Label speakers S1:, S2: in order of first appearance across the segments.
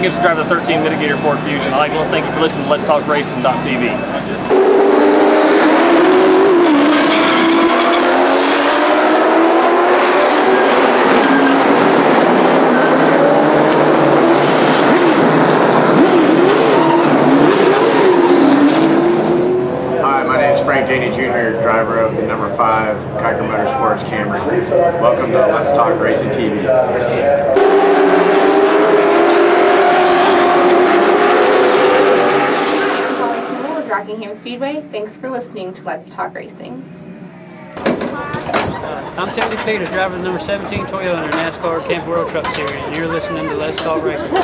S1: get to drive the 13 mitigator Ford Fusion. I'd like to thank you for listening to Let's Talk Racing.tv.
S2: Driver of the number 5 Kiker Motorsports Camry. Welcome to Let's Talk Racing TV.
S3: With Rockingham Speedway. Thanks for listening to Let's Talk Racing.
S4: I'm Tony Peter, driver of the number 17 Toyota in the NASCAR Camp World Truck Series, and you're listening to Let's Talk Racing.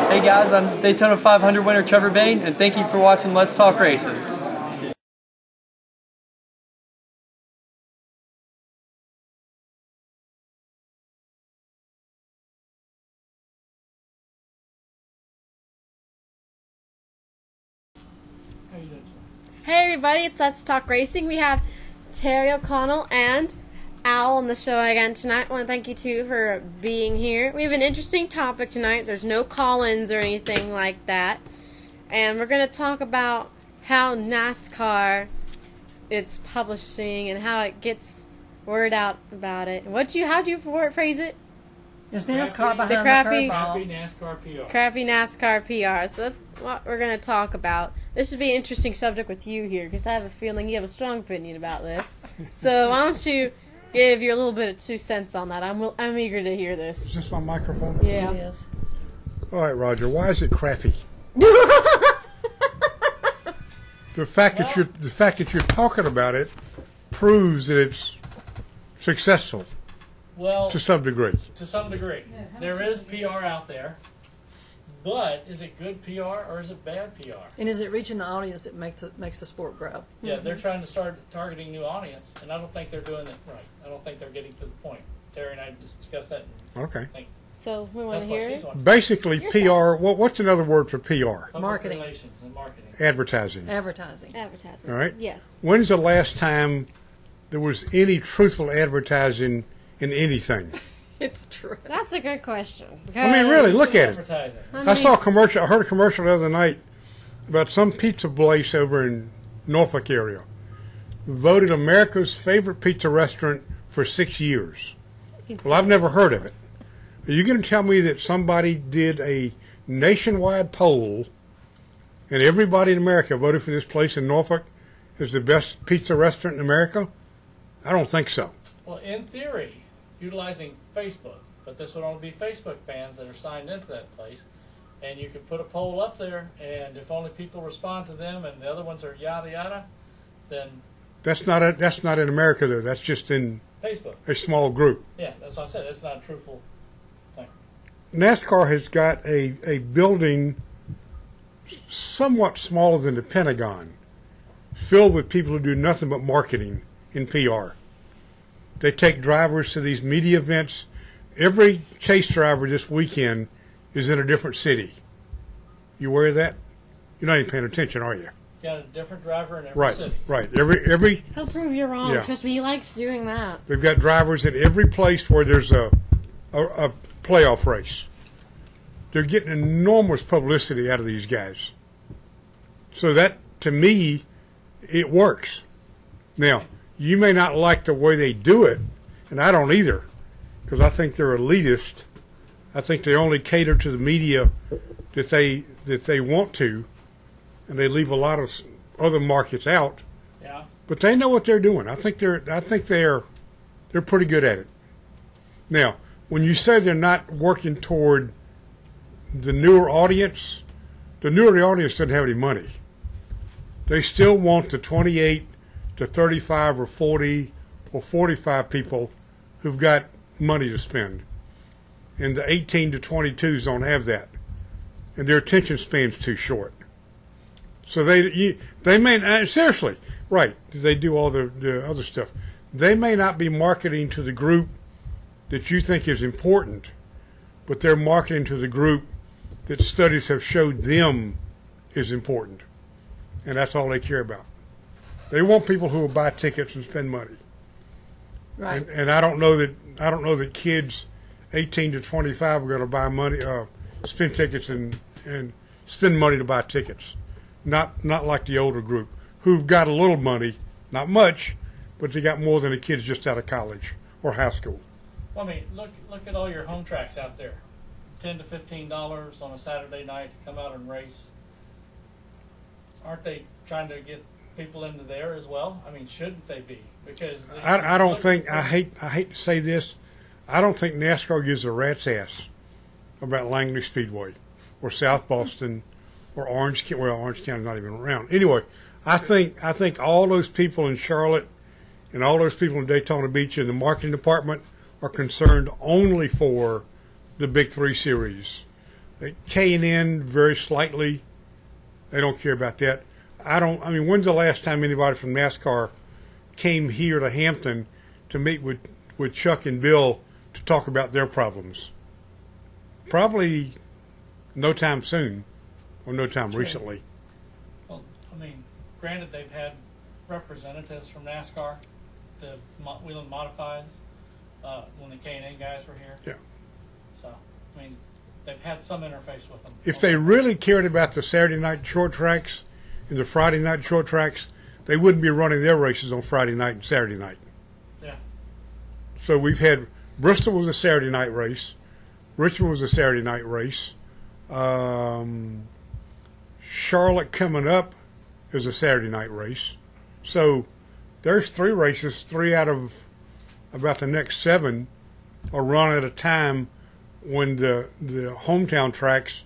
S4: Hey guys, I'm Daytona 500 winner Trevor Bain, and thank you for watching Let's Talk Racing.
S5: Hey everybody, it's Let's Talk Racing. We have Terry O'Connell and Al on the show again tonight. I want to thank you two for being here. We have an interesting topic tonight. There's no call-ins or anything like that. And we're going to talk about how NASCAR it's publishing and how it gets word out about it. How'd you phrase it?
S6: Is NASCAR behind
S5: the crappy
S4: NASCAR PR.
S5: Crappy NASCAR PR. So that's what we're going to talk about. This would be an interesting subject with you here because I have a feeling you have a strong opinion about this. So why don't you give your little bit of 2 cents on that? I'm eager to hear this.
S7: Is this my microphone?
S5: Yeah.
S6: Yes.
S7: All right, Roger. Why is it crappy? The fact that you're talking about it proves that it's successful.
S8: Well,
S7: to some degree.
S8: To some degree. There is PR out there, but is it good PR or is it bad PR?
S6: And is it reaching the audience that makes the sport grow?
S8: Yeah, they're trying to start targeting new audience, and I don't think they're doing it right. I don't think they're getting to the point. Terry and I discussed that.
S7: Okay.
S5: So we want to hear it?
S7: Basically, PR, what's another word for PR?
S6: Marketing.
S8: Relations and marketing.
S7: Advertising.
S6: Advertising.
S7: All right?
S5: Yes.
S7: When's the last time there was any truthful advertising in anything?
S6: It's true.
S5: That's a good question.
S7: I mean, really, look at it.
S8: I
S7: saw a commercial. I heard a commercial the other night about some pizza place over in Norfolk area. Voted America's favorite pizza restaurant for 6 years. Well, I've never heard of it. Are you going to tell me that somebody did a nationwide poll and everybody in America voted for this place in Norfolk as the best pizza restaurant in America? I don't think so.
S8: Well, in theory, utilizing Facebook, but this would only be Facebook fans that are signed into that place, and you could put a poll up there, and if only people respond to them and the other ones are yada yada, then
S7: that's not in America though. That's just in
S8: Facebook,
S7: a small group.
S8: Yeah, that's what I said. It's not a truthful thing.
S7: NASCAR has got a building somewhat smaller than the Pentagon, filled with people who do nothing but marketing and PR. They take drivers to these media events. Every chase driver this weekend is in a different city. You aware of that? You're not even paying attention, are you?
S8: Got a different driver in every city.
S7: Right. Every.
S5: He'll prove you're wrong.
S7: Yeah.
S5: Trust me, he likes doing that.
S7: They've got drivers in every place where there's a playoff race. They're getting enormous publicity out of these guys. So that, to me, it works. Now, you may not like the way they do it, and I don't either, because I think they're elitist. I think they only cater to the media that they want to, and they leave a lot of other markets out.
S8: Yeah.
S7: But they know what they're doing. I think they're pretty good at it. Now, when you say they're not working toward the newer audience, the newer audience doesn't have any money. They still want the 28 to 35 or 40 or 45 people who've got money to spend. And the 18 to 22s don't have that. And their attention span's too short. So they may, seriously, right, they do all the other stuff. They may not be marketing to the group that you think is important, but they're marketing to the group that studies have showed them is important. And that's all they care about. They want people who will buy tickets and spend money.
S6: Right.
S7: And I don't know that kids 18 to 25 are going to buy money, spend tickets and spend money to buy tickets. Not like the older group who've got a little money, not much, but they got more than the kids just out of college or high school.
S8: Well, I mean, look at all your home tracks out there. $10 to $15 on a Saturday night to come out and race. Aren't they trying to get people into there as well? I mean, shouldn't they be? Because
S7: I don't think, I hate to say this, I don't think NASCAR gives a rat's ass about Langley Speedway or South Boston or Orange County. Well, Orange County's not even around. Anyway, I think all those people in Charlotte and all those people in Daytona Beach in the marketing department are concerned only for the Big Three series. K&N very slightly, they don't care about that. I mean, when's the last time anybody from NASCAR came here to Hampton to meet with Chuck and Bill to talk about their problems? Probably no time soon, or no time recently.
S8: Well, I mean, granted, they've had representatives from NASCAR, the Whelen Modifieds, when the K&N guys were here.
S7: Yeah.
S8: So, I mean, they've had some interface with them.
S7: If they really cared about the Saturday night short tracks and the Friday night short tracks, they wouldn't be running their races on Friday night and Saturday night.
S8: Yeah.
S7: So we've had Bristol was a Saturday night race, Richmond was a Saturday night race, Charlotte coming up is a Saturday night race. So there's 3 races, 3 out of about the next 7 are run at a time when the hometown tracks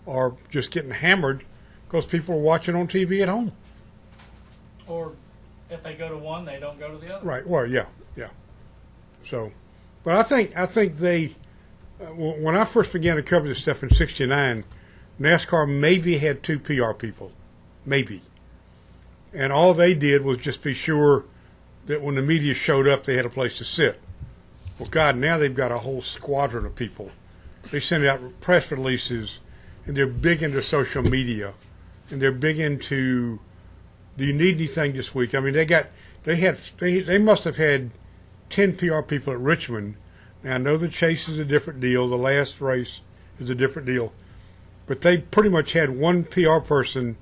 S7: are just getting hammered because people are watching on TV at home.
S8: Or if they go to one, they don't go to the other.
S7: Right. Well, yeah. So, but I think they, when I first began to cover this stuff in '69, NASCAR maybe had 2 PR people, maybe, and all they did was just be sure that when the media showed up, they had a place to sit. Well, God, now they've got a whole squadron of people. They send out press releases, and they're big into social media, and they're big into, do you need anything this week? I mean, they must have had 10 PR people at Richmond. Now, I know the Chase is a different deal. The last race is a different deal. But they pretty much had one PR person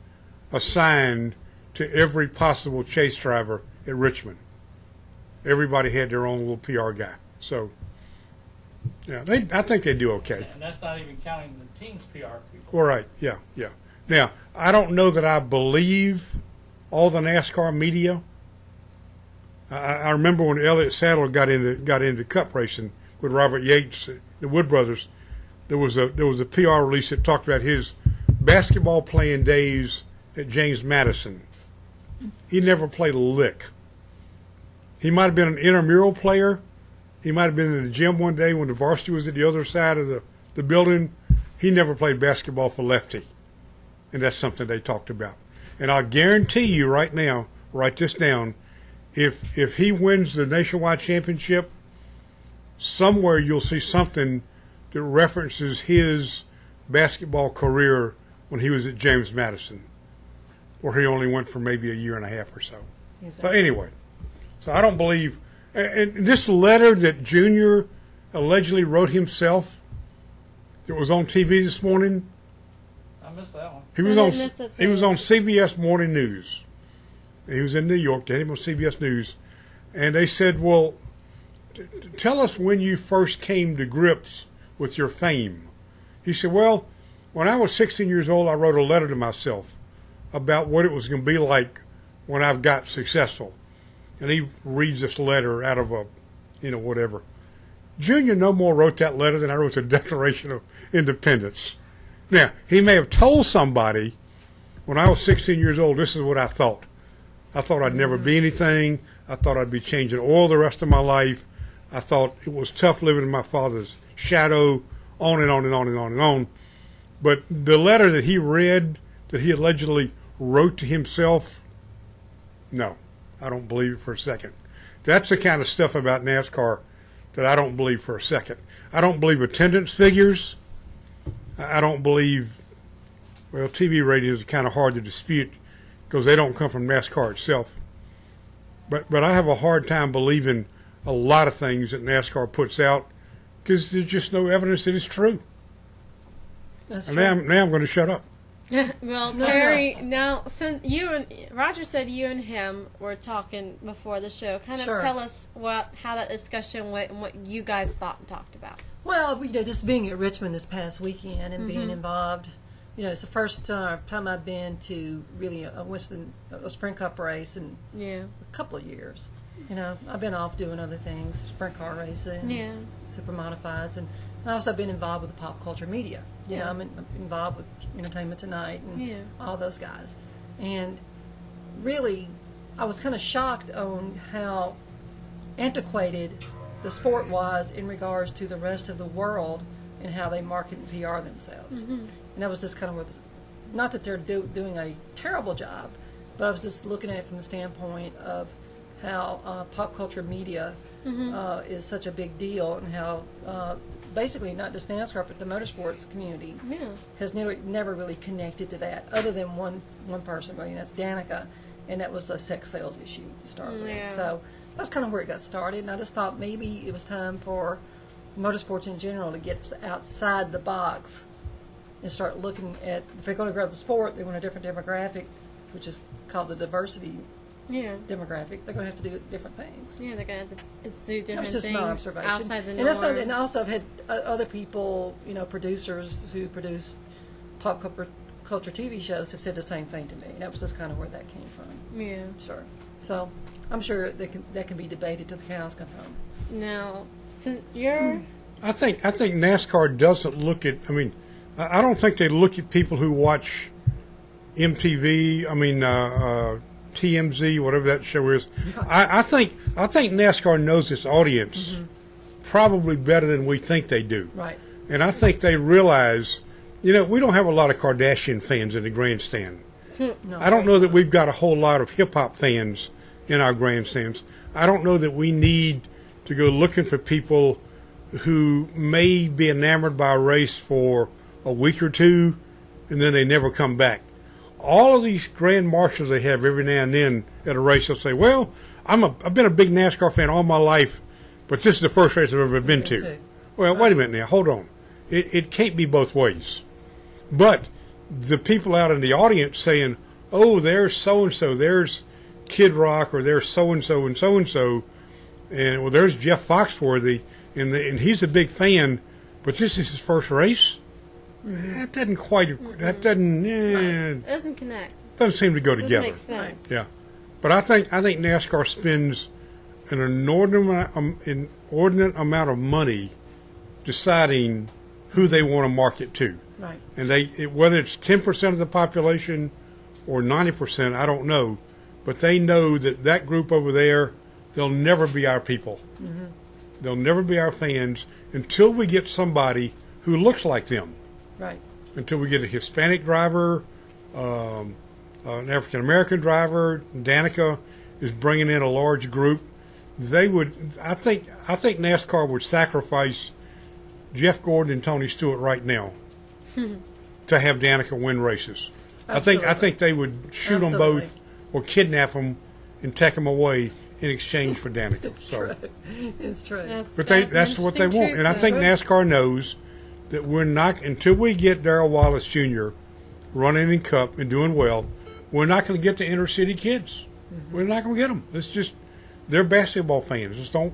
S7: assigned to every possible Chase driver at Richmond. Everybody had their own little PR guy. So, yeah, I think they do okay.
S8: And that's not even counting the team's PR people.
S7: All right, yeah. Now, I don't know that I believe all the NASCAR media. I remember when Elliott Sadler got into cup racing with Robert Yates, the Wood brothers. There was a PR release that talked about his basketball playing days at James Madison. He never played a lick. He might have been an intramural player. He might have been in the gym one day when the varsity was at the other side of the building. He never played basketball for Lefty. And that's something they talked about. And I'll guarantee you right now, write this down, if he wins the nationwide championship, somewhere you'll see something that references his basketball career when he was at James Madison, where he only went for maybe a year and a half or so. Exactly. But anyway, so I don't believe, and this letter that Junior allegedly wrote himself that was on TV this morning,
S8: I missed that one.
S7: he was on CBS Morning News. He was in New York. They had him on CBS News, and they said, well, tell us when you first came to grips with your fame. He said, well, when I was 16 years old, I wrote a letter to myself about what it was going to be like when I got successful. And he reads this letter out of a, whatever. Junior no more wrote that letter than I wrote the Declaration of Independence. Now, he may have told somebody when I was 16 years old, this is what I thought. I thought I'd never be anything. I thought I'd be changing oil the rest of my life. I thought it was tough living in my father's shadow, on and on and on and on and on. But the letter that he read, that he allegedly wrote to himself, no, I don't believe it for a second. That's the kind of stuff about NASCAR but I don't believe for a second. I don't believe attendance figures. I don't believe, well, TV ratings are kind of hard to dispute because they don't come from NASCAR itself. But I have a hard time believing a lot of things that NASCAR puts out because there's just no evidence that it's true.
S6: That's
S7: And
S6: true.
S7: now I'm going to shut up.
S5: Well, Terry, now since you and Roger said you and him were talking before the show, kind of
S6: Sure.
S5: tell us how that discussion went and what you guys thought and talked about.
S6: Well, just being at Richmond this past weekend and being involved, it's the first time I've been to really a Sprint Cup race in
S5: Yeah.
S6: a couple of years. I've been off doing other things, sprint car racing,
S5: Yeah.
S6: super modifieds, and I also been involved with the pop culture media.
S5: Yeah.
S6: I'm involved with Entertainment Tonight and
S5: Yeah.
S6: all those guys. And really, I was kind of shocked on how antiquated the sport was in regards to the rest of the world and how they market and PR themselves. And that was just kind of not that they're doing a terrible job, but I was just looking at it from the standpoint of how pop culture media is such a big deal, and how basically not just NASCAR but the motorsports community
S5: Yeah.
S6: has never really connected to that, other than one person, and that's Danica, and that was a sex sales issue to start with.
S5: Yeah.
S6: So that's kind of where it got started, and I just thought maybe it was time for motorsports in general to get outside the box and start looking at, if they're going to grow the sport, they want a different demographic, which is called the diversity
S5: Yeah.
S6: demographic. They're going to have to do different things.
S5: Yeah, they're going to have to do
S6: That
S5: different
S6: was just
S5: things
S6: my observation.
S5: outside the
S6: and,
S5: norm.
S6: that's not, and also I've had other people, producers who produce pop culture TV shows have said the same thing to me. And that was just kind of where that came from.
S5: Yeah.
S6: Sure. So I'm sure that can be debated till the cows come home.
S5: Now, since you're...
S7: I think NASCAR doesn't look at. I mean, I don't think they look at people who watch MTV. TMZ, whatever that show is. I think NASCAR knows its audience probably better than we think they do.
S6: Right.
S7: And I think they realize, we don't have a lot of Kardashian fans in the grandstand.
S6: No.
S7: I don't know that we've got a whole lot of hip hop fans in our grandstands. I don't know that we need to go looking for people who may be enamored by a race for a week or two and then they never come back. All of these grand marshals they have every now and then at a race, they'll say, well, I've been a big NASCAR fan all my life, but this is the first race I've ever been to. Well, wait a minute now. Hold on. It can't be both ways. But the people out in the audience saying, oh, there's so-and-so, there's Kid Rock, or there's so-and-so and so-and-so, and well, there's Jeff Foxworthy, and he's a big fan, but this is his first race? That doesn't quite, that doesn't,
S5: It doesn't connect.
S7: doesn't seem to go
S5: Doesn't
S7: together.
S5: make sense.
S7: Yeah. But I think NASCAR spends an inordinate amount of money deciding who they want to market to.
S6: Right.
S7: And whether it's 10% of the population or 90%, I don't know. But they know that group over there, they'll never be our people. They'll never be our fans until we get somebody who looks like them.
S6: Right.
S7: Until we get a Hispanic driver, an African-American driver. Danica is bringing in a large group. They would, I think NASCAR would sacrifice Jeff Gordon and Tony Stewart right now to have Danica win races. I think they would shoot them both or kidnap them and take them away in exchange for Danica.
S6: It's true. It's true.
S7: But that's what they want. And I think NASCAR knows that we're not, until we get Darrell Wallace Jr. running in Cup and doing well, we're not going to get the inner city kids. We're not going to get them. It's just, they're basketball fans. Just don't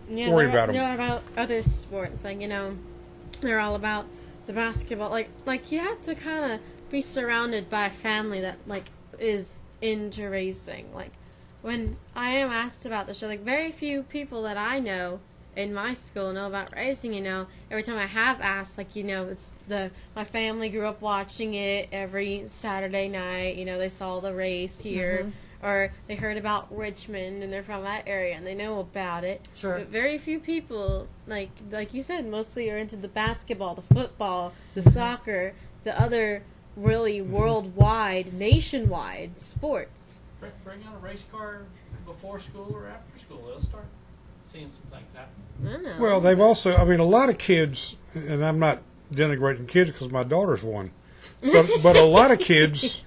S7: worry about them.
S5: They're about other sports, they're all about the basketball. Like you have to kind of be surrounded by a family that is into racing. Like when I am asked about the show, very few people that I know in my school know about racing. Every time I have asked, it's my family grew up watching it every Saturday night. They saw the race here, or they heard about Richmond and they're from that area and they know about it.
S6: Sure.
S5: But very few people, like you said, mostly are into the basketball, the football, the soccer, the other really worldwide, nationwide sports.
S8: Bring out a race car before school or after school. They'll start seeing some things happen.
S5: I know.
S7: Well, they've also, I mean, a lot of kids, and I'm not denigrating kids because my daughter's one, but a lot of kids,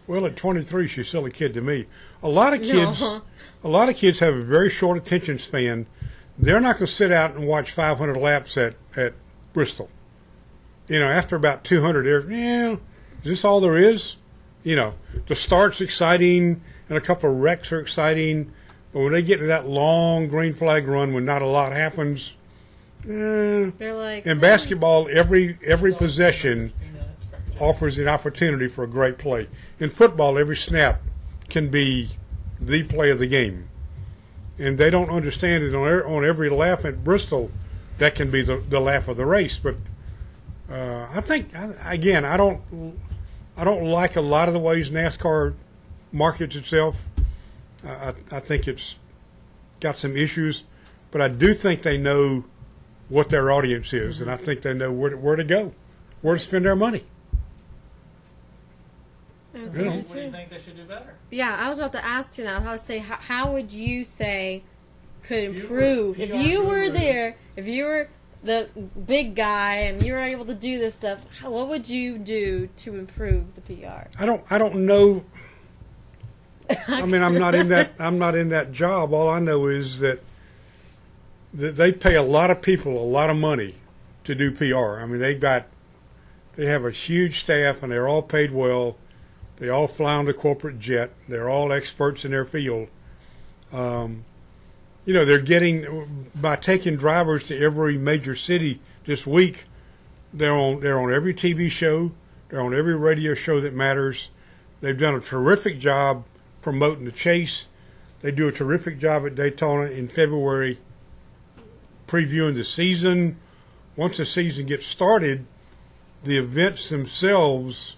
S7: well, at 23, she's still a kid to me. A lot of kids, a lot of kids have a very short attention span. They're not going to sit out and watch 500 laps at Bristol. You know, after about 200, is this all there is? You know, the start's exciting and a couple of wrecks are exciting, but when they get to that long green flag run when not a lot happens,
S5: they're like,
S7: in basketball, every possession offers an opportunity for a great play. In football, every snap can be the play of the game. And they don't understand it on every lap at Bristol, that can be the lap of the race. But I think, again, I don't like a lot of the ways NASCAR markets itself. I think it's got some issues, but I do think they know what their audience is, and I think they know where to go, where to spend their money.
S5: That's
S7: You know.
S5: very
S8: What do you
S5: true.
S8: think they should do better?
S5: Yeah, I was about to ask you now. How would you say could improve if you were there? If you were the big guy and you were able to do this stuff, what would you do to improve the PR?
S7: I don't know. I mean, I'm not in that job. All I know is that they pay a lot of people a lot of money to do PR. I mean, they have a huge staff and they're all paid well. They all fly on the corporate jet. They're all experts in their field. You know, they're getting, by taking drivers to every major city this week, they're on every TV show. They're on every radio show that matters. They've done a terrific job promoting the chase. They do a terrific job at Daytona in February previewing the season. Once the season gets started, the events themselves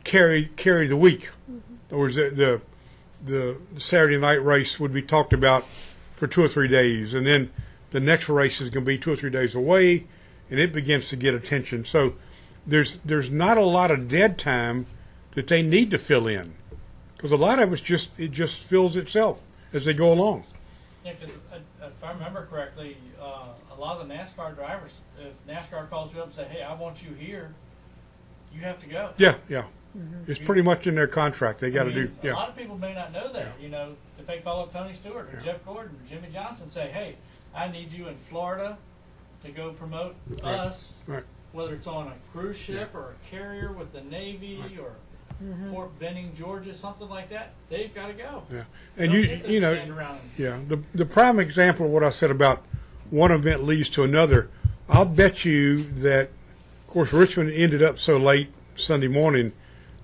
S7: carry the week. In other words, the Saturday night race would be talked about for 2 or 3 days, and then the next race is going to be 2 or 3 days away, and it begins to get attention. So there's not a lot of dead time that they need to fill in, because a lot of it just fills itself as they go along.
S8: If I remember correctly, a lot of the NASCAR drivers, if NASCAR calls you up and say, "Hey, I want you here," you have to go.
S7: Yeah. It's pretty much in their contract. They got to do.
S8: A
S7: Yeah.
S8: lot of people may not know that. You know, if they call up Tony Stewart or Jeff Gordon or Jimmy Johnson, say, "Hey, I need you in Florida to go promote us,"
S7: Right.
S8: whether it's on a cruise ship or a carrier with the Navy or Fort Benning, Georgia, something like that. They've got to go.
S7: Yeah. And
S8: Don't get them
S7: you know,
S8: standing around.
S7: yeah. The prime example of what I said about one event leads to another. I'll bet you that, of course, Richmond ended up so late Sunday morning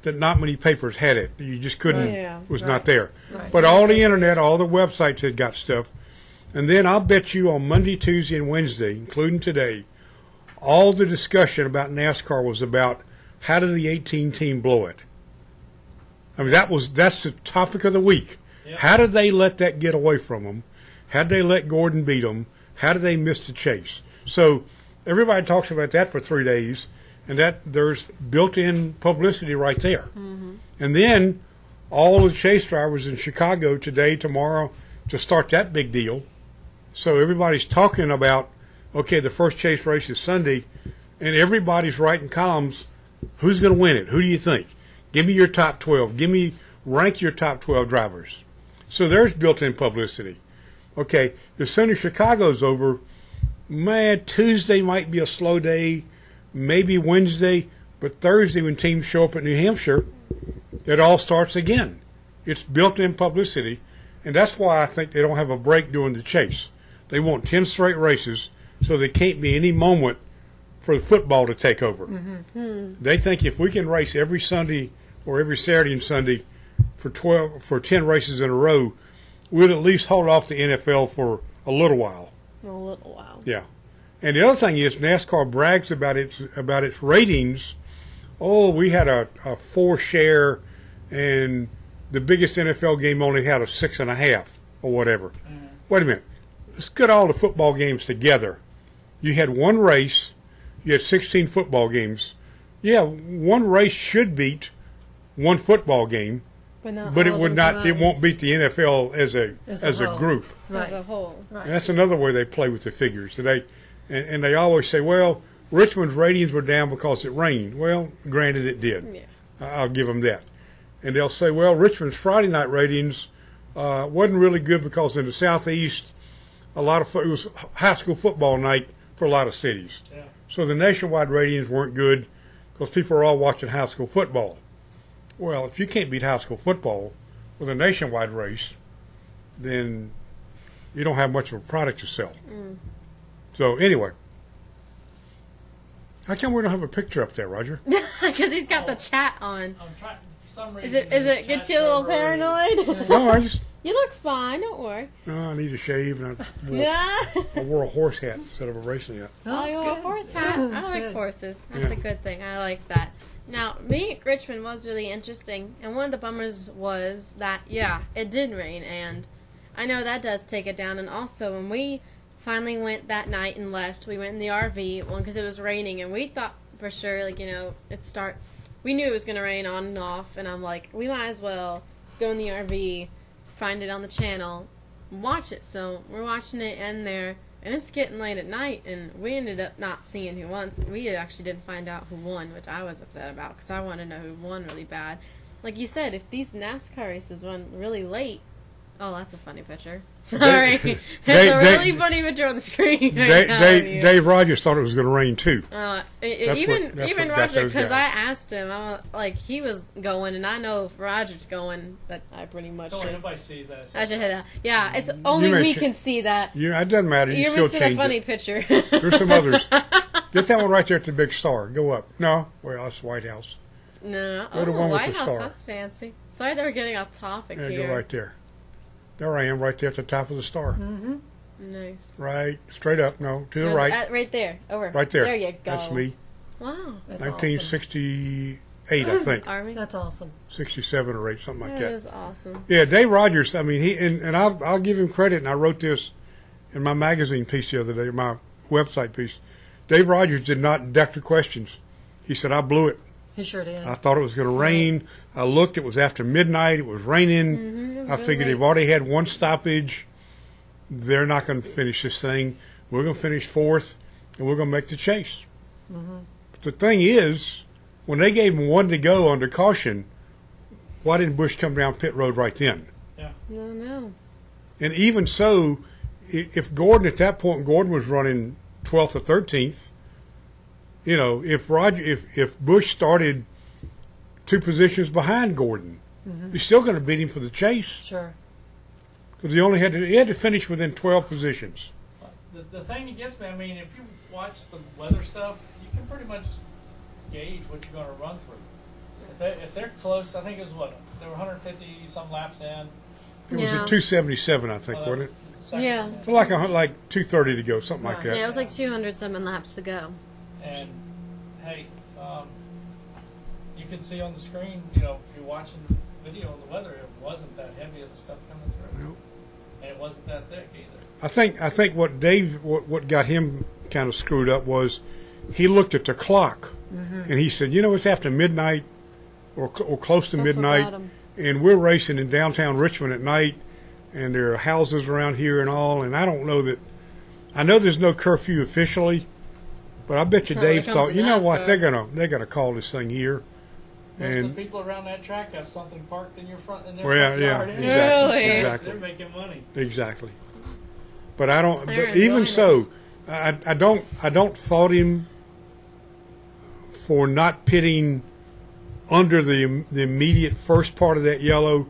S7: that not many papers had it. You just couldn't. Was not there.
S6: Right.
S7: But all the internet, all the websites had got stuff. And then I'll bet you on Monday, Tuesday, and Wednesday, including today, all the discussion about NASCAR was about how did the 18 team blow it. I mean, that's the topic of the week.
S8: Yep.
S7: How did they let that get away from them? How did they let Gordon beat them? How did they miss the chase? So everybody talks about that for 3 days, and that there's built-in publicity right there. And then all the chase drivers in Chicago today, tomorrow, to start that big deal. So everybody's talking about, okay, the first chase race is Sunday, and everybody's writing columns. Who's going to win it? Who do you think? Give me your top 12. Rank your top 12 drivers. So there's built-in publicity. Okay, as soon as Chicago's over, man, Tuesday might be a slow day, maybe Wednesday, but Thursday when teams show up at New Hampshire, it all starts again. It's built-in publicity, and that's why I think they don't have a break during the chase. They want 10 straight races, so there can't be any moment for the football to take over. They think if we can race every Sunday or every Saturday and Sunday for 10 races in a row, we'll at least hold off the NFL for a little while.
S5: A little while.
S7: Yeah. And the other thing is NASCAR brags about its ratings. Oh, we had a 4 share, and the biggest NFL game only had a 6.5 or whatever. Wait a minute. Let's get all the football games together. You had one race. You had 16 football games. Yeah, one race should beat one football game, but it would not. It won't beat the NFL as a
S6: whole.
S7: group.
S6: Right.
S5: As a whole.
S6: Right.
S7: And that's another way they play with the figures. And they always say, well, Richmond's ratings were down because it rained. Well, granted, it did.
S5: Yeah.
S7: I'll give them that. And they'll say, well, Richmond's Friday night ratings wasn't really good because in the Southeast, it was high school football night for a lot of cities.
S8: Yeah.
S7: So the nationwide ratings weren't good because people are all watching high school football. Well, if you can't beat high school football with a nationwide race, then you don't have much of a product to sell. So anyway, how come we don't have a picture up there, Roger?
S5: Because he's got the chat on.
S8: I'm trying, for some reason.
S5: Is it get you a little paranoid?
S7: No, I just
S5: You look fine. Don't worry.
S7: I need a shave, and
S5: Yeah.
S7: I wore a horse hat instead of a racing hat.
S5: Oh,
S6: that's
S5: you want a
S6: good.
S5: horse hat? I
S6: That's
S5: like
S6: good.
S5: horses. That's a good thing. I like that. Now, being at Richmond was really interesting, and one of the bummers was that, yeah, it did rain, and I know that does take it down. And also, when we finally went that night and left, we went in the RV, one, because it was raining, and we thought for sure, like, you know, we knew it was going to rain on and off, and I'm like, we might as well go in the RV, find it on the channel, and watch it. So we're watching it in there, and it's getting late at night, and we ended up not seeing who won. We actually didn't find out who won, which I was upset about because I wanted to know who won really bad. Like you said, if these NASCAR races won really late, oh, that's a funny picture. Sorry. There's a really funny picture on the screen right now.
S7: Dave Rogers thought it was going to rain too.
S5: Even
S7: what got
S5: Roger,
S7: those
S5: because I
S7: guys.
S5: asked him, like, he was going, and I know if Roger's going, that I pretty much
S8: Don't worry,
S5: should.
S8: nobody sees that.
S5: I should hit that. Yeah, it's only
S7: may
S5: we
S7: ch-
S5: can see that.
S7: It doesn't matter. You
S5: You're
S7: still
S5: missing a
S7: change
S5: funny
S7: it.
S5: picture.
S7: There's some others. Get that one right there at the big star. Go up. No, well, that's White House.
S5: No,
S7: Go to one with
S5: White
S7: the
S5: House,
S7: star.
S5: that's fancy. Sorry that we're getting off topic
S7: Yeah,
S5: here.
S7: go right there. There I am, right there at the top of the star.
S5: Nice.
S7: Right, straight up. No, to the
S5: No,
S7: right.
S5: right there. Over.
S7: Right there.
S5: There you go.
S7: That's me.
S5: Wow.
S6: That's
S7: 1968, I think.
S5: Army.
S6: That's awesome.
S7: 67 or 8, something like
S5: That
S7: that.
S5: is awesome.
S7: Yeah, Dave Rogers. I mean, and I'll give him credit. And I wrote this in my magazine piece the other day, my website piece. Dave Rogers did not duck the questions. He said, "I blew it.
S6: He sure did.
S7: I thought it was going to rain. I looked. It was after midnight. It was raining.
S5: It was
S7: I
S5: really
S7: figured
S5: late.
S7: they've already had one stoppage. They're not going to finish this thing. We're going to finish fourth, and we're going to make the chase." But the thing is, when they gave him one to go under caution, why didn't Busch come down pit road right then?
S5: No.
S7: And even so, if Gordon at that point, Gordon was running 12th or 13th, you know, if Busch started 2 positions behind Gordon, he's still going to beat him for the chase
S6: Sure.
S7: because he had to finish within 12 positions.
S8: The thing that gets me, I mean, if you watch the weather stuff, you can pretty much gauge what you're going to run through. If they're close, I think it was they were 150 some laps in.
S7: It was
S5: Yeah.
S7: at 277, I think, wasn't it?
S8: Second.
S5: Yeah.
S7: Like 230 to go, something like that.
S5: Yeah, it was like 200-something laps to go.
S8: And hey, you can see on the screen, you know, if you're watching the video on the weather, it wasn't that heavy of the stuff coming through,
S7: Nope.
S8: and it wasn't that thick either.
S7: I think what got him kind of screwed up was he looked at the clock and he said, you know, it's after midnight or close to
S5: That's what
S7: midnight,
S5: got him.
S7: and we're racing in downtown Richmond at night, and there are houses around here and all, and I don't know that. I know there's no curfew officially, but I bet you
S5: When it
S7: Dave
S5: comes
S7: thought,
S5: to
S7: you know what,
S5: NASCAR.
S7: they're gonna call this thing here,
S8: Most of
S7: and
S8: the people around that track have something parked in their
S7: well,
S8: front
S7: yeah,
S8: yard.
S7: exactly,
S5: Really?
S7: exactly.
S8: They're making money.
S7: Exactly. But I don't.
S5: They're
S7: But even
S5: enjoying
S7: so, I don't fault him for not pitting under the immediate first part of that yellow.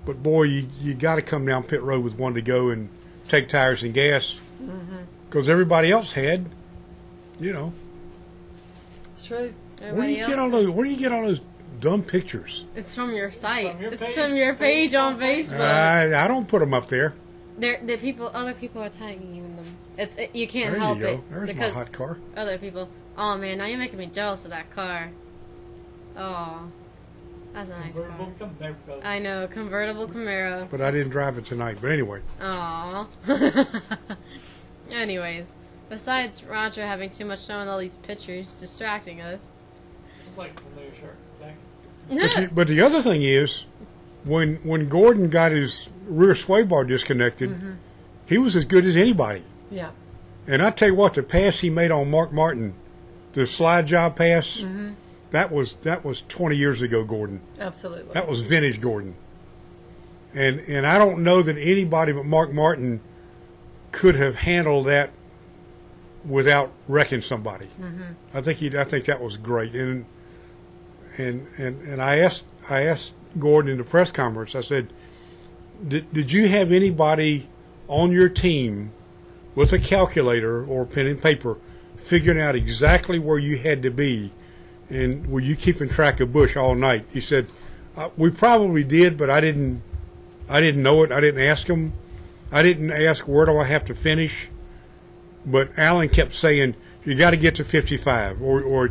S7: But boy, you got to come down pit road with one to go and take tires and gas because everybody else had, you know.
S6: It's true.
S7: Where do you get all those dumb pictures?
S5: It's from your site.
S8: From your
S5: It's
S8: page.
S5: from your page on Facebook.
S7: I don't put them up there.
S5: Other people are tagging you in them. You can't
S7: There
S5: help
S7: you go.
S5: it
S7: There's my
S5: because
S7: hot car.
S5: other people. Oh man, now you're making me jealous of that car. Oh, that's a nice
S8: Convertible
S5: car.
S8: Camaro.
S5: I know, convertible Camaro.
S7: But I didn't drive it tonight. But anyway.
S5: Aw. Anyways, besides Roger having too much time with all these pictures distracting us.
S8: It's like a familiar shirt. Back.
S7: But the other thing is, when Gordon got his rear sway bar disconnected, he was as good as anybody.
S6: Yeah.
S7: And I tell you what, the pass he made on Mark Martin, the slide job pass, that was 20 years ago, Gordon.
S6: Absolutely.
S7: That was vintage Gordon. And I don't know that anybody but Mark Martin could have handled that without wrecking somebody. I think that was great. And I asked Gordon in the press conference, I said, did you have anybody on your team with a calculator or pen and paper figuring out exactly where you had to be, and were you keeping track of Bush all night? He said, we probably did, but I didn't know it. I didn't ask him. I didn't ask where do I have to finish. But Alan kept saying, you got to get to 55, or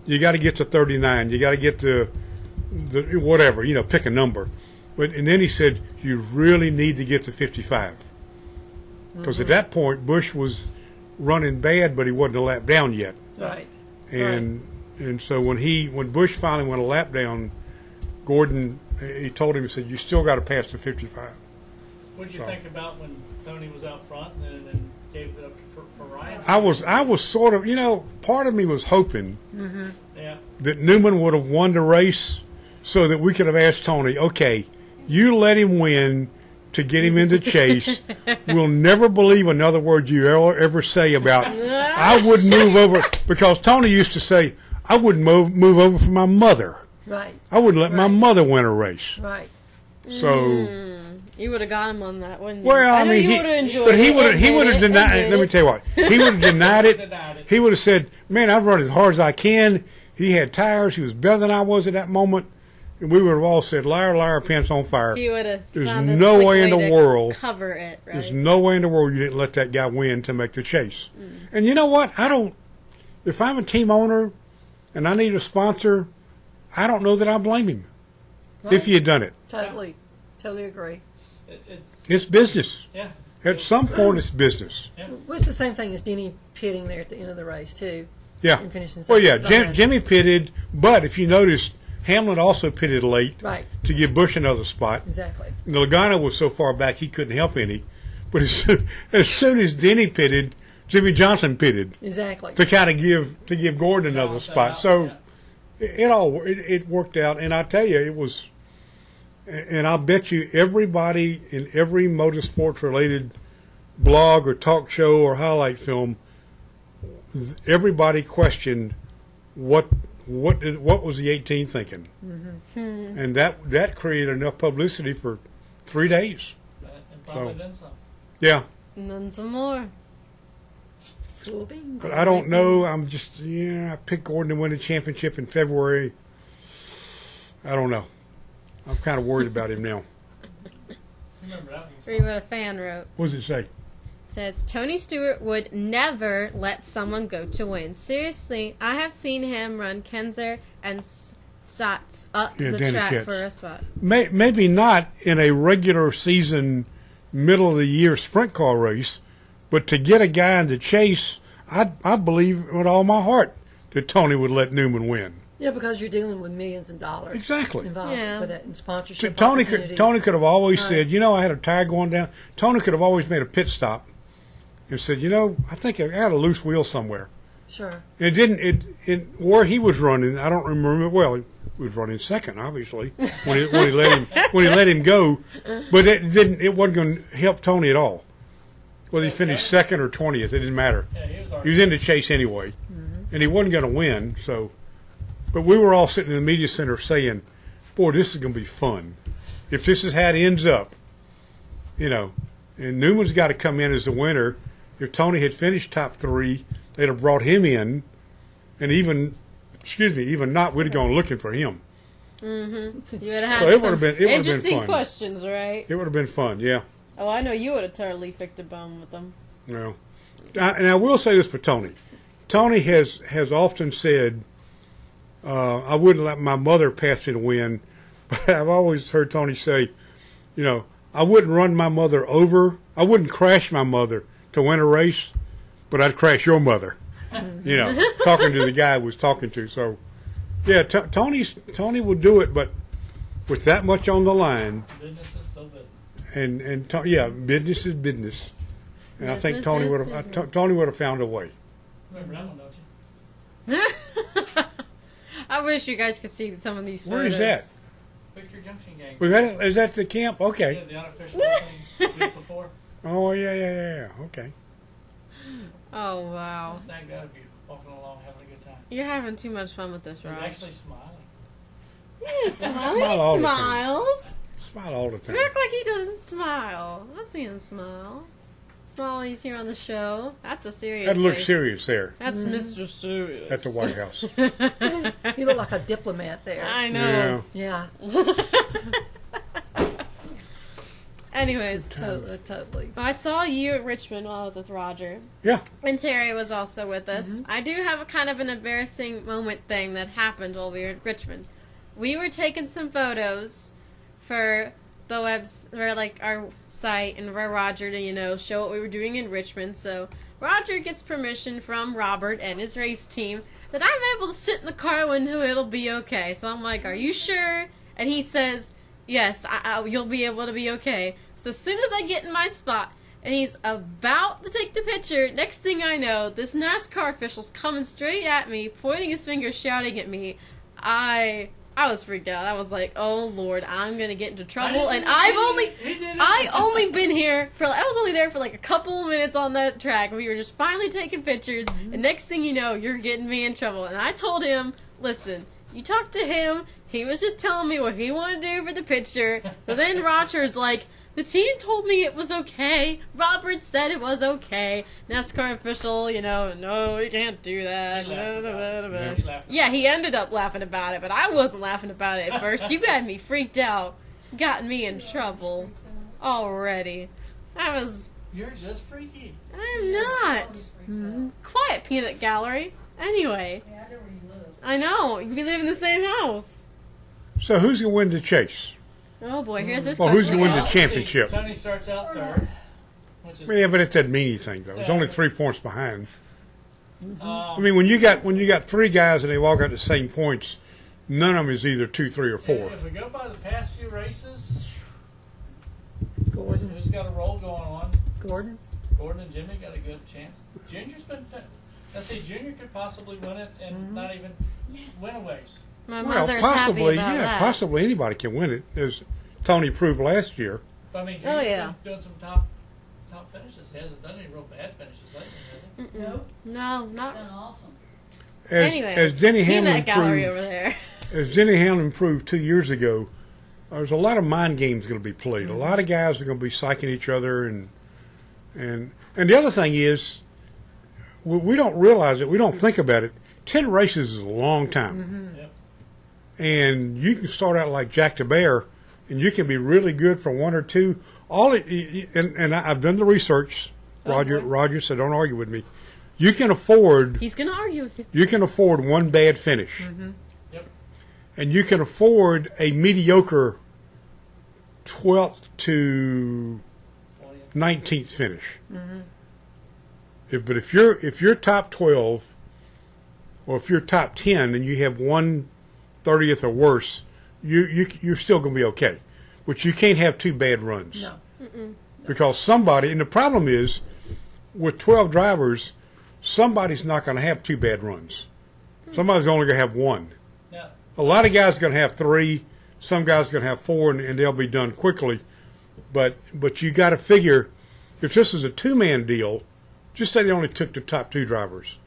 S7: you got to get to 39. You got to get to the whatever, pick a number. And then he said, you really need to get to 55. Because at that point, Bush was running bad, but he wasn't a lap down yet.
S6: Right.
S7: And so when Bush finally went a lap down, Gordon, he told him, he said, you still got to pass the 55.
S8: What did you think about when Tony was out front and then gave it up for Ryan?
S7: I was sort of, part of me was hoping
S8: Yeah.
S7: that Newman would have won the race so that we could have asked Tony, okay, you let him win to get him into chase. We'll never believe another word you ever say about, I wouldn't move over, because Tony used to say, I wouldn't move over for my mother.
S6: Right.
S7: I wouldn't let my mother win a race.
S6: Right.
S7: So,
S5: You would have got him on that, wouldn't you?
S7: well, I mean,
S5: you would have enjoyed
S7: but
S5: it.
S7: he would have denied it. Let me tell you what, he would have denied it. He would have said, man, I've run as hard as I can. He had tires. He was better than I was at that moment. And we would have all said, liar, liar, pants on fire.
S5: He would have.
S7: There's
S5: found a
S7: no
S5: slick
S7: way in the
S5: to
S7: world.
S5: cover it, right?
S7: There's no way in the world you didn't let that guy win to make the chase. And you know what? If I'm a team owner and I need a sponsor, I don't know that I blame him if he had done it.
S6: Totally agree.
S7: It's business.
S8: Yeah.
S7: At some point, it's business.
S6: Well, it's the same thing as Denny pitting there at the end of the race, too.
S7: Yeah.
S6: And finishing
S7: Well, yeah,
S6: second behind.
S7: Jimmy pitted, but if you noticed, Hamlin also pitted late
S6: Right.
S7: to give Bush another spot.
S6: Exactly.
S7: And Logano was so far back he couldn't help any. But as soon as Denny pitted, Jimmy Johnson pitted
S6: Exactly.
S7: to kind of give Gordon another
S8: Balance that
S7: spot.
S8: out,
S7: So
S8: yeah.
S7: it worked out, and I tell you, it was. And I'll bet you everybody in every motorsports-related blog or talk show or highlight film, everybody questioned what was the 18 thinking, and that created enough publicity for 3 days.
S8: And probably then some.
S7: Yeah,
S5: And then some more.
S6: Cool beans.
S7: but I don't know. I'm just I picked Gordon to win the championship in February. I don't know. I'm kind of worried about him now.
S8: Remember that one?
S5: Read what a fan wrote.
S7: What does it say?
S5: It says, Tony Stewart would never let someone go to win. Seriously, I have seen him run Kenzer and Satz up
S7: Yeah,
S5: the
S7: Danny
S5: track
S7: Schatz.
S5: for a spot.
S7: Maybe not in a regular season, middle of the year sprint car race, but to get a guy in the chase, I believe with all my heart that Tony would let Newman win.
S6: Yeah, because you're dealing with millions of dollars
S7: Exactly.
S6: involved
S5: Yeah.
S6: with that, and sponsorship
S7: Tony
S6: opportunities.
S7: could have always
S6: Right.
S7: said, I had a tire going down. Tony could have always made a pit stop and said, I think I had a loose wheel somewhere.
S6: Sure.
S7: It didn't. Where he was running, I don't remember. Well, he was running second, obviously, when he let him go. But it didn't. It wasn't going to help Tony at all. Whether he finished second or 20th, it didn't matter.
S8: Yeah,
S7: He was in the chase anyway, and he wasn't going to win. So, but we were all sitting in the media center saying, "Boy, this is going to be fun. If this is how it ends up, And Newman's got to come in as the winner. If Tony had finished top 3, they'd have brought him in, and even not, we'd have gone looking for him.
S5: You would have
S7: So
S5: had
S7: it
S5: some
S7: would've been
S5: interesting
S7: fun.
S5: questions, right?
S7: It would have been fun, yeah.
S5: Oh, I know you would have totally picked a bone with them.
S7: Well, and I will say this for Tony. Tony has often said, I wouldn't let my mother pass me to win, but I've always heard Tony say, I wouldn't run my mother over. I wouldn't crash my mother to win a race, but I'd crash your mother. Talking to the guy I was talking to. So, yeah, Tony would do it, but with that much on the line,
S8: Business is still business.
S7: yeah, business is business. And I think Tony would have found a way.
S8: Remember that one, don't you?
S5: I wish you guys could see some of these photos.
S7: Where is that?
S8: Victory Junction Gang.
S7: Is that the camp? Okay.
S8: Yeah, the unofficial opening the week before.
S7: Oh yeah. Okay.
S5: Oh, wow.
S8: Snag that if you're walking along having a good time.
S5: You're having too much fun with this,
S8: He's
S5: Raj.
S8: actually smiling.
S5: Yeah,
S7: Smile all the time.
S5: smiles.
S7: Smile all the time.
S5: You act like he doesn't smile. I see him smile. Smile when he's here on the show. That's a serious
S7: That looks
S5: face.
S7: serious there
S5: That's Mr. Serious.
S7: at the White House.
S6: You look like a diplomat there.
S5: I know.
S7: Yeah.
S6: Yeah,
S5: Anyways,
S6: totally.
S5: I saw you at Richmond while I was with Roger.
S7: Yeah.
S5: And Terry was also with us. I do have a kind of an embarrassing moment thing that happened while we were at Richmond. We were taking some photos for our site and for Roger to, show what we were doing in Richmond. So Roger gets permission from Robert and his race team that I'm able to sit in the car window, it'll be okay. So I'm like, are you sure? And he says, yes, you'll be able to be okay. So as soon as I get in my spot, and he's about to take the picture, next thing I know, this NASCAR official's coming straight at me, pointing his finger, shouting at me. I was freaked out. I was like, oh Lord, I'm gonna get into trouble. And I was only there for like a couple of minutes on that track. We were just finally taking pictures, and next thing you know, you're getting me in trouble. And I told him, listen, you talk to him. He was just telling me what he wanted to do for the picture. But then Roger's like, the team told me it was okay. Robert said it was okay. NASCAR official, no, you can't do that. Yeah, he ended up laughing about it, but I wasn't laughing about it at first. You got me freaked out. Got me in trouble already.
S8: You're just freaky.
S5: I'm not. Quiet, peanut gallery. Anyway.
S9: Yeah, I know where you live.
S5: I know. We live in the same house.
S7: So who's gonna win the chase?
S5: Oh boy, here's this
S7: Well,
S5: question.
S7: who's gonna win the
S8: Well,
S7: championship?
S8: see, Tony starts out third. Which is,
S7: Yeah, but it's that meanie thing though. It's
S8: Yeah.
S7: only 3 points behind. I mean, when you got 3 guys and they all got the same points, none of them is either 2, 3, or 4.
S8: If we go by the past few races,
S6: Gordon.
S8: who's got a roll going on?
S6: Gordon.
S8: Gordon and Jimmy got a good chance. Junior's been fit. Let's see, Junior could possibly win it and not even win a ways.
S5: My
S7: Well,
S5: mother's
S7: possibly,
S5: happy about that.
S7: possibly anybody can win it, as Tony proved last year.
S8: But I mean,
S5: Oh,
S8: Junior's
S5: yeah.
S8: been doing some top finishes. He hasn't done any real bad finishes lately, has he?
S9: No,
S5: No, not.
S9: done awesome.
S7: As Denny Hamlin
S5: peanut gallery
S7: proved,
S5: over there.
S7: as Denny Hamlin proved 2 years ago, there's a lot of mind games going to be played. A lot of guys are going to be psyching each other, and the other thing is, we don't realize it. We don't think about it. 10 races is a long time,
S8: Yep.
S7: and you can start out like Jack the Bear, and you can be really good for 1 or 2. And I've done the research, Roger. Roger said, "Don't argue with me." You can afford.
S5: He's gonna argue with you.
S7: You can afford 1 bad finish,
S8: Yep.
S7: and you can afford a mediocre 12th to 19th finish. But if you're top 12, or if you're top 10, and you have 1/30th or worse, you're still going to be okay. But you can't have 2 bad runs.
S6: No.
S7: Because somebody, and the problem is, with 12 drivers, somebody's not going to have 2 bad runs. Somebody's only going to have 1.
S8: Now,
S7: A lot of guys are going to have 3. Some guys are going to have 4, and they'll be done quickly. But you got to figure, if this is a 2-man deal, just say they only took the top 2 drivers,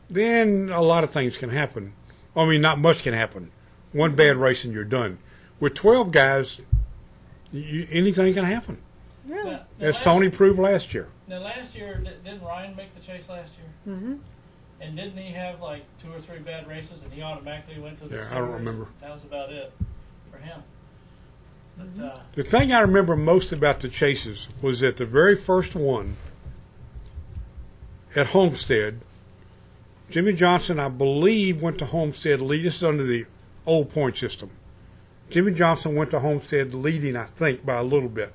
S7: then a lot of things can happen. I mean, not much can happen. 1 bad race and you're done. With 12 guys, anything can happen.
S5: Really?
S8: now
S7: As
S8: last-
S7: Tony proved last year.
S8: Now, last year, didn't Ryan make the chase last year?
S6: Mm-hmm.
S8: And didn't he have like 2 or 3 bad races, and he automatically went to the
S7: Yeah, I don't
S8: series?
S7: remember.
S8: That was about it for him. But
S7: The thing I remember most about the chases was that the very first one at Homestead, Jimmy Johnson, I believe, went to Homestead lead. This is under the old point system. Jimmy Johnson went to Homestead leading, I think, by a little bit,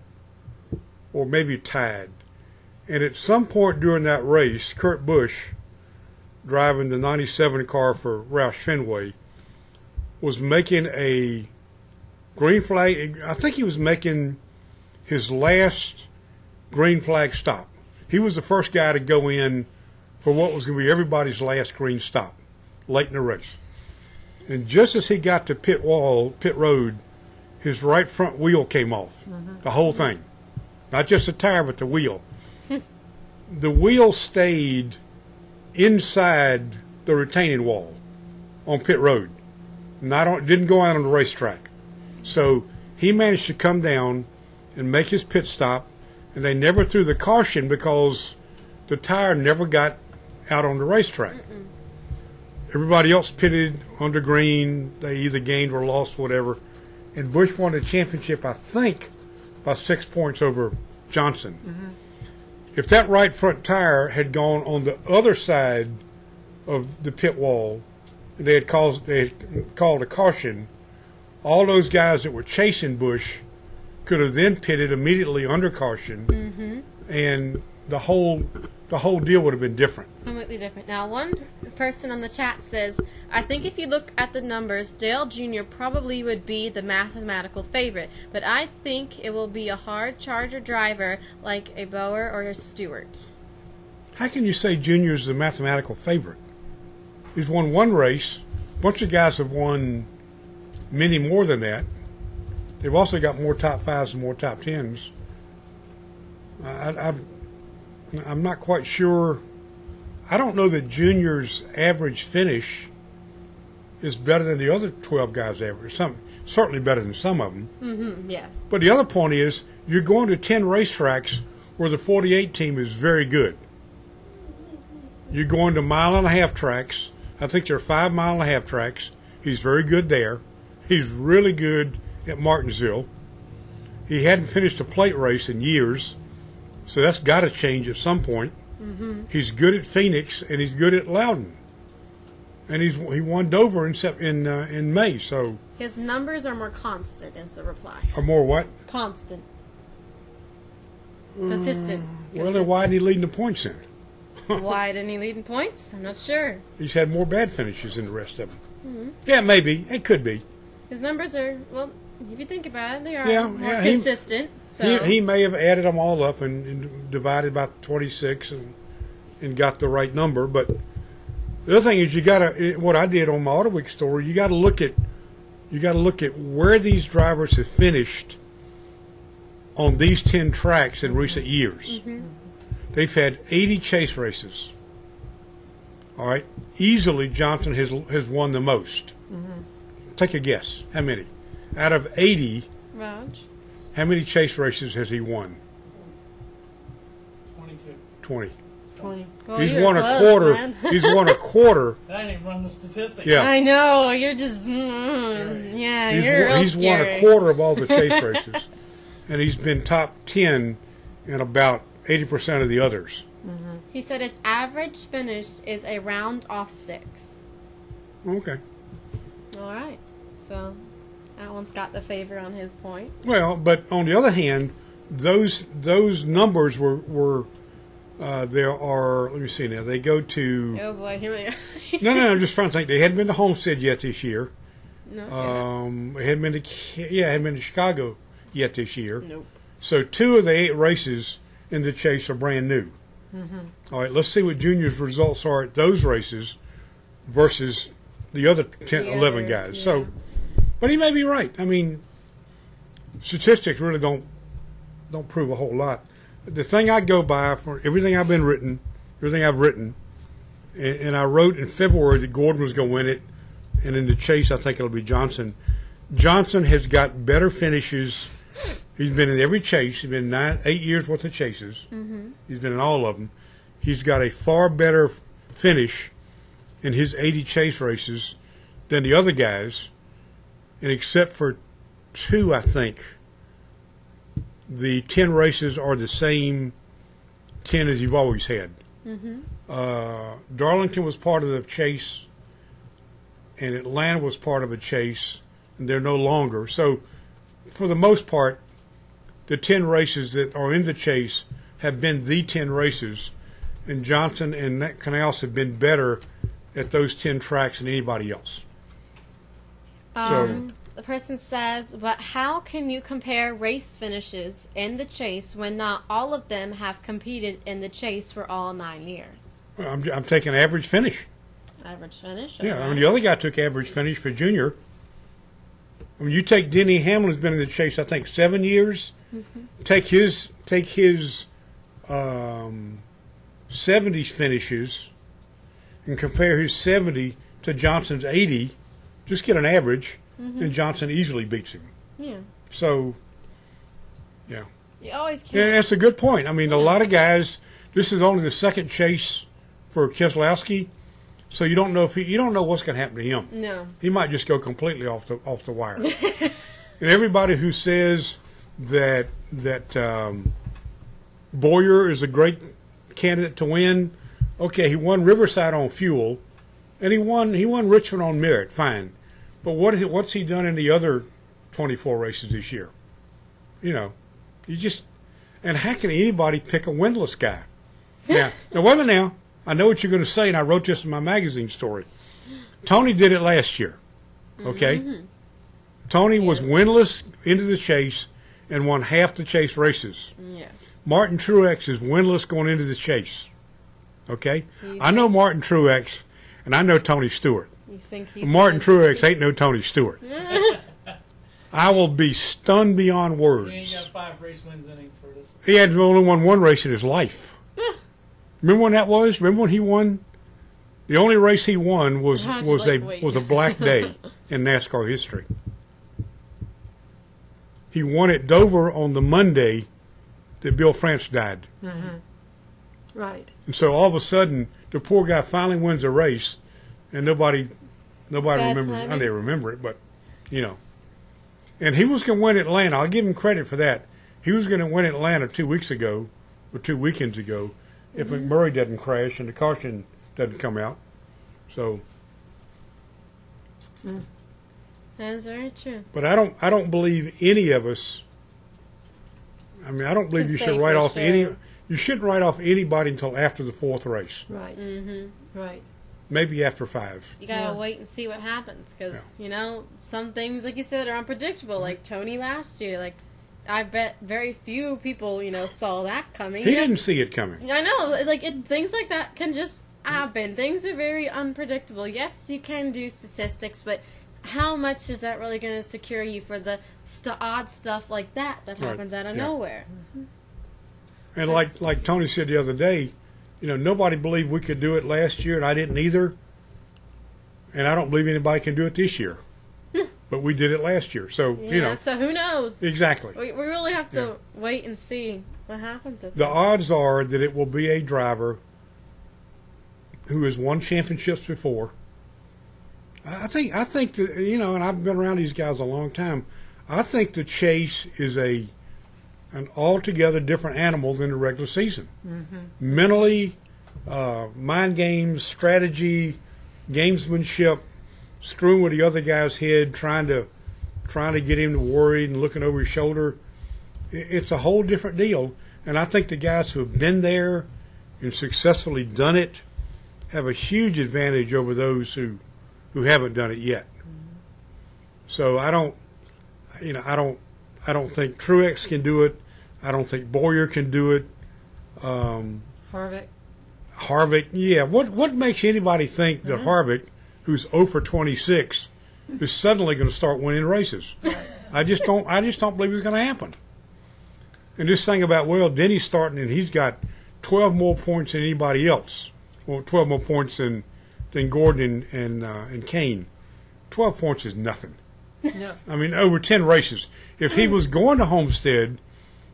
S7: or maybe tied. And at some point during that race, Kurt Busch, driving the 97 car for Roush Fenway, was making a green flag. I think he was making his last green flag stop. He was the first guy to go in for what was going to be everybody's last green stop late in the race. And just as he got to pit road, his right front wheel came off, the whole thing. Not just the tire, but the wheel. The wheel stayed inside the retaining wall on pit road. Didn't go out on the racetrack. So he managed to come down and make his pit stop, and they never threw the caution because the tire never got out on the racetrack. Everybody else pitted under green. They either gained or lost, whatever. And Busch won the championship, I think, by 6 points over Johnson. If that right front tire had gone on the other side of the pit wall, they had called a caution, all those guys that were chasing Busch could have then pitted immediately under caution, and the whole deal would have been different.
S5: Completely different. Now, one person on the chat says, I think if you look at the numbers, Dale Jr. probably would be the mathematical favorite, but I think it will be a hard Charger driver like a Bauer or a Stewart.
S7: How can you say Junior's the mathematical favorite? He's won one race. A bunch of guys have won many more than that. They've also got more top fives and more top tens. I'm not quite sure. I don't know that Junior's average finish is better than the other 12 guys' average. Certainly better than some of them.
S5: Yes.
S7: But the other point is, you're going to 10 racetracks where the 48 team is very good. You're going to 1.5-mile tracks. I think there are 5-mile-and-a-half tracks. He's very good there. He's really good at Martinsville. He hadn't finished a plate race in years, so that's got to change at some point. He's good at Phoenix, and he's good at Loudon. And he won Dover in May, so...
S5: His numbers are more constant, is the reply.
S7: Or more what?
S5: Constant. Consistent.
S7: Well, then why isn't he leading the points then?
S5: Why didn't he lead in points? I'm not sure.
S7: He's had more bad finishes than the rest of them. Yeah, maybe. It could be.
S5: His numbers are, well, if you think about it, they are more
S7: yeah,
S5: consistent.
S7: He may have added them all up and divided by 26 and got the right number. But the other thing is, what I did on my Auto Week story, you got to look at where these drivers have finished on these 10 tracks in recent years. They've had 80 chase races. All right, easily Johnson has won the most. Take a guess. How many? Out of 80,
S5: Raj?
S7: How many chase races has he won? 20.
S5: Well,
S7: He's
S5: you were
S7: won
S5: close,
S7: a quarter.
S5: man.
S7: He's won a quarter.
S8: I didn't even run the statistics.
S7: Yeah.
S5: I know. You're just, yeah,
S7: He's won a quarter of all the chase races, and he's been top 10 in about 80% of the others.
S5: He said his average finish is a round off 6.
S7: Okay.
S5: All right. So that one's got the favor on his point.
S7: Well, but on the other hand, those numbers were there are. Let me see now. They go to.
S5: Oh boy, here we go.
S7: No. I'm just trying to think. They hadn't been to Homestead yet this year.
S5: No.
S7: They hadn't been to Chicago yet this year.
S5: Nope.
S7: So 2 of the 8 races in the chase are brand new. All right, let's see what Junior's results are at those races versus the other 11 guys.
S5: Yeah.
S7: So, but he may be right. I mean, statistics really don't prove a whole lot. The thing I go by for everything I've written, and I wrote in February that Gordon was going to win it, and in the chase I think it'll be Johnson. Johnson has got better finishes. He's been in every chase. He's been 8 years worth of chases. He's been in all of them. He's got a far better finish in his 80 chase races than the other guys. And except for 2, I think, the 10 races are the same 10 as you've always had. Darlington was part of the chase, and Atlanta was part of a chase, and they're no longer. So, for the most part, the 10 races that are in the chase have been the 10 races, and Johnson and Canals have been better at those 10 tracks than anybody else. So
S5: The person says, but how can you compare race finishes in the chase when not all of them have competed in the chase for all 9 years?
S7: Well, I'm taking average finish.
S5: Average finish?
S7: Yeah, I
S5: okay.
S7: mean, the other guy took average finish for junior. I mean, you take Denny Hamlin's been in the chase, I think, 7 years. Take his 70s finishes and compare his 70 to Johnson's 80. Just get an average, and Johnson easily beats him.
S5: Yeah.
S7: So, yeah.
S5: You always
S7: Yeah,
S5: can.
S7: that's a good point. I mean, a lot of guys. This is only the second chase for Keselowski, so you don't know what's going to happen to him.
S5: No.
S7: He might just go completely off the wire. And everybody who says that Boyer is a great candidate to win, okay, he won Riverside on fuel, and he won Richmond on merit, fine. But what's he done in the other 24 races this year? You know, and how can anybody pick a winless guy? Now wait a minute now. I know what you're going to say, and I wrote this in my magazine story. Tony did it last year, okay? Tony was winless into the chase and won half the chase races.
S5: Yes.
S7: Martin Truex is winless going into the chase, okay? I know Martin Truex, and I know Tony Stewart.
S5: You think he's
S7: Martin
S5: gonna-
S7: Truex ain't no Tony Stewart. I will be stunned beyond words.
S8: He ain't got 5 race wins in him for this.
S7: He had only won one race in his life. Remember when that was? Remember when he won? The only race he won was
S5: I was like, wait.
S7: a black day in NASCAR history. He won at Dover on the Monday that Bill France died.
S6: Right.
S7: And so all of a sudden, the poor guy finally wins a race, and nobody remembers.
S5: timing.
S7: I didn't remember it, but you know. And he was going to win Atlanta. I'll give him credit for that. He was going to win Atlanta 2 weeks ago, or 2 weekends ago, if McMurray doesn't crash and the caution doesn't come out. So,
S5: That's very true.
S7: but I don't believe any of us. I mean, I don't believe
S5: Can
S7: you
S5: say
S7: should write
S5: for
S7: off
S5: sure.
S7: any. You shouldn't write off anybody until after the 4th race.
S6: Right. Right.
S7: Maybe after 5.
S5: You gotta
S6: Yeah.
S5: wait and see what happens, because you know some things, like you said, are unpredictable. Like Tony last year, like I bet very few people saw that coming.
S7: He didn't see it coming.
S5: I know, like things like that can just happen. Things are very unpredictable. Yes, you can do statistics, but how much is that really going to secure you for the odd stuff like that
S7: Right.
S5: happens out of
S7: Yeah.
S5: nowhere?
S7: And like Tony said the other day, nobody believed we could do it last year, and I didn't either. And I don't believe anybody can do it this year. But we did it last year, so
S5: Yeah, so who knows?
S7: exactly.
S5: We really have to wait and see what happens with
S7: The
S5: that.
S7: odds are that it will be a driver who has won championships before. I think that and I've been around these guys a long time. I think the chase is an altogether different animal than the regular season. Mentally, mind games, strategy, gamesmanship, screwing with the other guy's head, trying to get him to worried and looking over his shoulder. It's a whole different deal. And I think the guys who have been there and successfully done it have a huge advantage over those who haven't done it yet. So I don't think Truex can do it. I don't think Boyer can do it.
S6: Harvick.
S7: Harvick, yeah. What makes anybody think that Harvick, who's 0 for 26, is suddenly going to start winning races? I just don't believe it's going to happen. And this thing about, Denny's starting and he's got 12 more points than anybody else. Well, 12 more points than Gordon and Kane. 12 points is nothing.
S6: No.
S7: I mean, over 10 races. If he was going to Homestead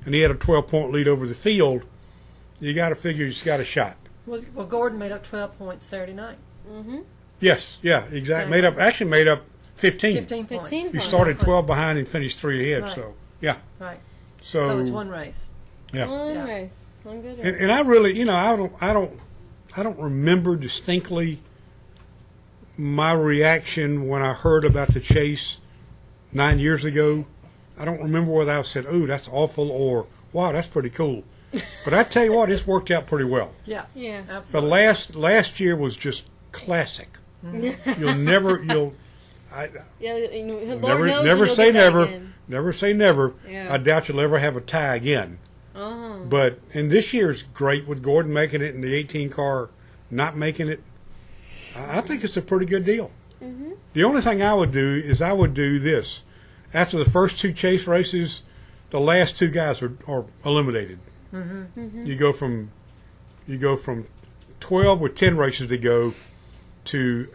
S7: and he had a 12-point lead over the field, you got to figure he's got a shot.
S6: Well, Gordon made up 12 points Saturday night.
S7: Yes, yeah, exactly. Made up 15.
S6: 15 points.
S5: 15
S7: He started 12 behind and finished 3 ahead.
S6: Right.
S7: So yeah,
S6: Right.
S7: so,
S6: So it's one race.
S7: yeah.
S5: One
S6: Yeah.
S5: race, one good race.
S7: And I really, I don't remember distinctly my reaction when I heard about the chase 9 years ago. I don't remember whether I said, "Oh, that's awful," or "Wow, that's pretty cool." But I tell you what, it's worked out pretty well.
S6: Yeah.
S5: Yeah.
S7: The
S6: Absolutely.
S7: last year was just classic.
S5: Yeah, Lord
S7: Never,
S5: knows
S7: never
S5: you'll
S7: say
S5: get that
S7: never.
S5: again.
S7: Never say never.
S5: Yeah.
S7: I doubt you'll ever have a tie again. But and this year's great with Gordon making it and the 18 car not making it. I think it's a pretty good deal.
S5: Mm-hmm.
S7: The only thing I would do is I would do this. After the first 2 chase races, the last 2 guys are eliminated.
S6: Mm-hmm.
S5: Mm-hmm.
S7: You go from 12 with 10 races to go to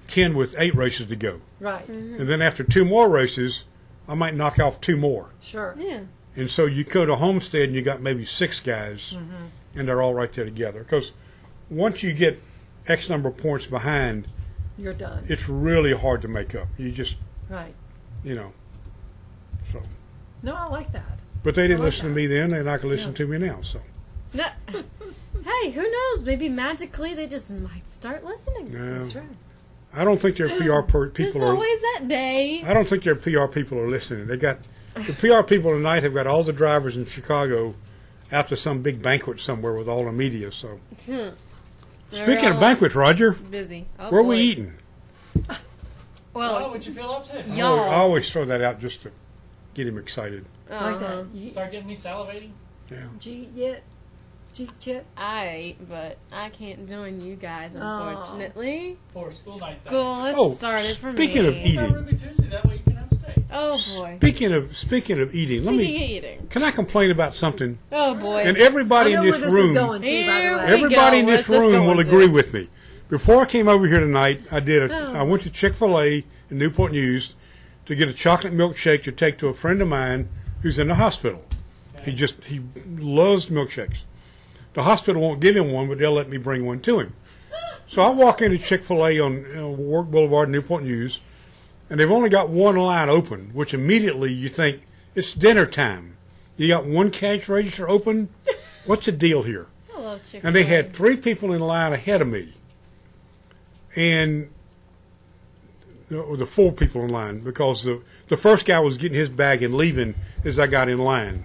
S7: 10 with 8 races to go.
S6: Right.
S7: And then after 2 more races, I might knock off 2 more.
S6: Sure.
S5: Yeah.
S7: And so you go to Homestead and you got maybe 6 guys, and they're all right there together. Because once you get X number of points behind,
S6: You're done.
S7: it's really hard to make up. You just,
S6: Right.
S7: So.
S6: No, I like that.
S7: But they didn't
S6: I like
S7: listen to
S6: that.
S7: me then. They're not going to listen to me now. So.
S5: No. Hey, who knows? Maybe magically they just might start listening.
S7: No.
S6: That's right.
S7: I don't think their PR
S5: There's
S7: people are.
S5: always that day.
S7: I don't think their PR people are listening. They got the PR people tonight have got all the drivers in Chicago out to some big banquet somewhere with all the media. So, speaking of banquets, Roger,
S5: Busy. Oh,
S7: where are
S5: boy.
S7: we eating?
S5: Well,
S8: What you feel up to?
S7: I
S5: y'all.
S7: always throw that out just to get him excited.
S6: Like that.
S8: Start getting me salivating?
S7: Yeah.
S6: G yet? G yet?
S5: I ate, but I can't join you guys,
S6: Oh.
S5: unfortunately.
S8: For a school night thing.
S5: School has
S7: Oh,
S5: started for me.
S7: speaking of
S8: What about
S7: eating.
S8: Ruby Tuesday? That way you can have a steak.
S5: Oh boy.
S7: Speaking of eating, let
S5: Speaking
S7: me.
S5: of eating.
S7: Can I complain about something?
S5: Oh boy.
S7: And
S6: I
S7: everybody
S6: know
S7: in
S6: where
S7: this
S6: this
S7: room,
S6: is going to, by
S5: Here
S6: the
S5: we
S6: way.
S7: everybody in
S5: go.
S7: this
S5: What's this
S7: room
S5: going
S7: will
S5: to?
S7: agree with me. Before I came over here tonight, I
S5: Oh.
S7: went to Chick-fil-A in Newport News to get a chocolate milkshake to take to a friend of mine who's in the hospital. He loves milkshakes. The hospital won't give him one, but they'll let me bring one to him. So I walk into Chick-fil-A on Warwick Boulevard, Newport News, and they've only got one line open, which immediately you think it's dinner time. You got one cash register open? What's the deal here?
S5: I love chicken.
S7: And they had 3 people in line ahead of me. And the 4 people in line, because the first guy was getting his bag and leaving as I got in line.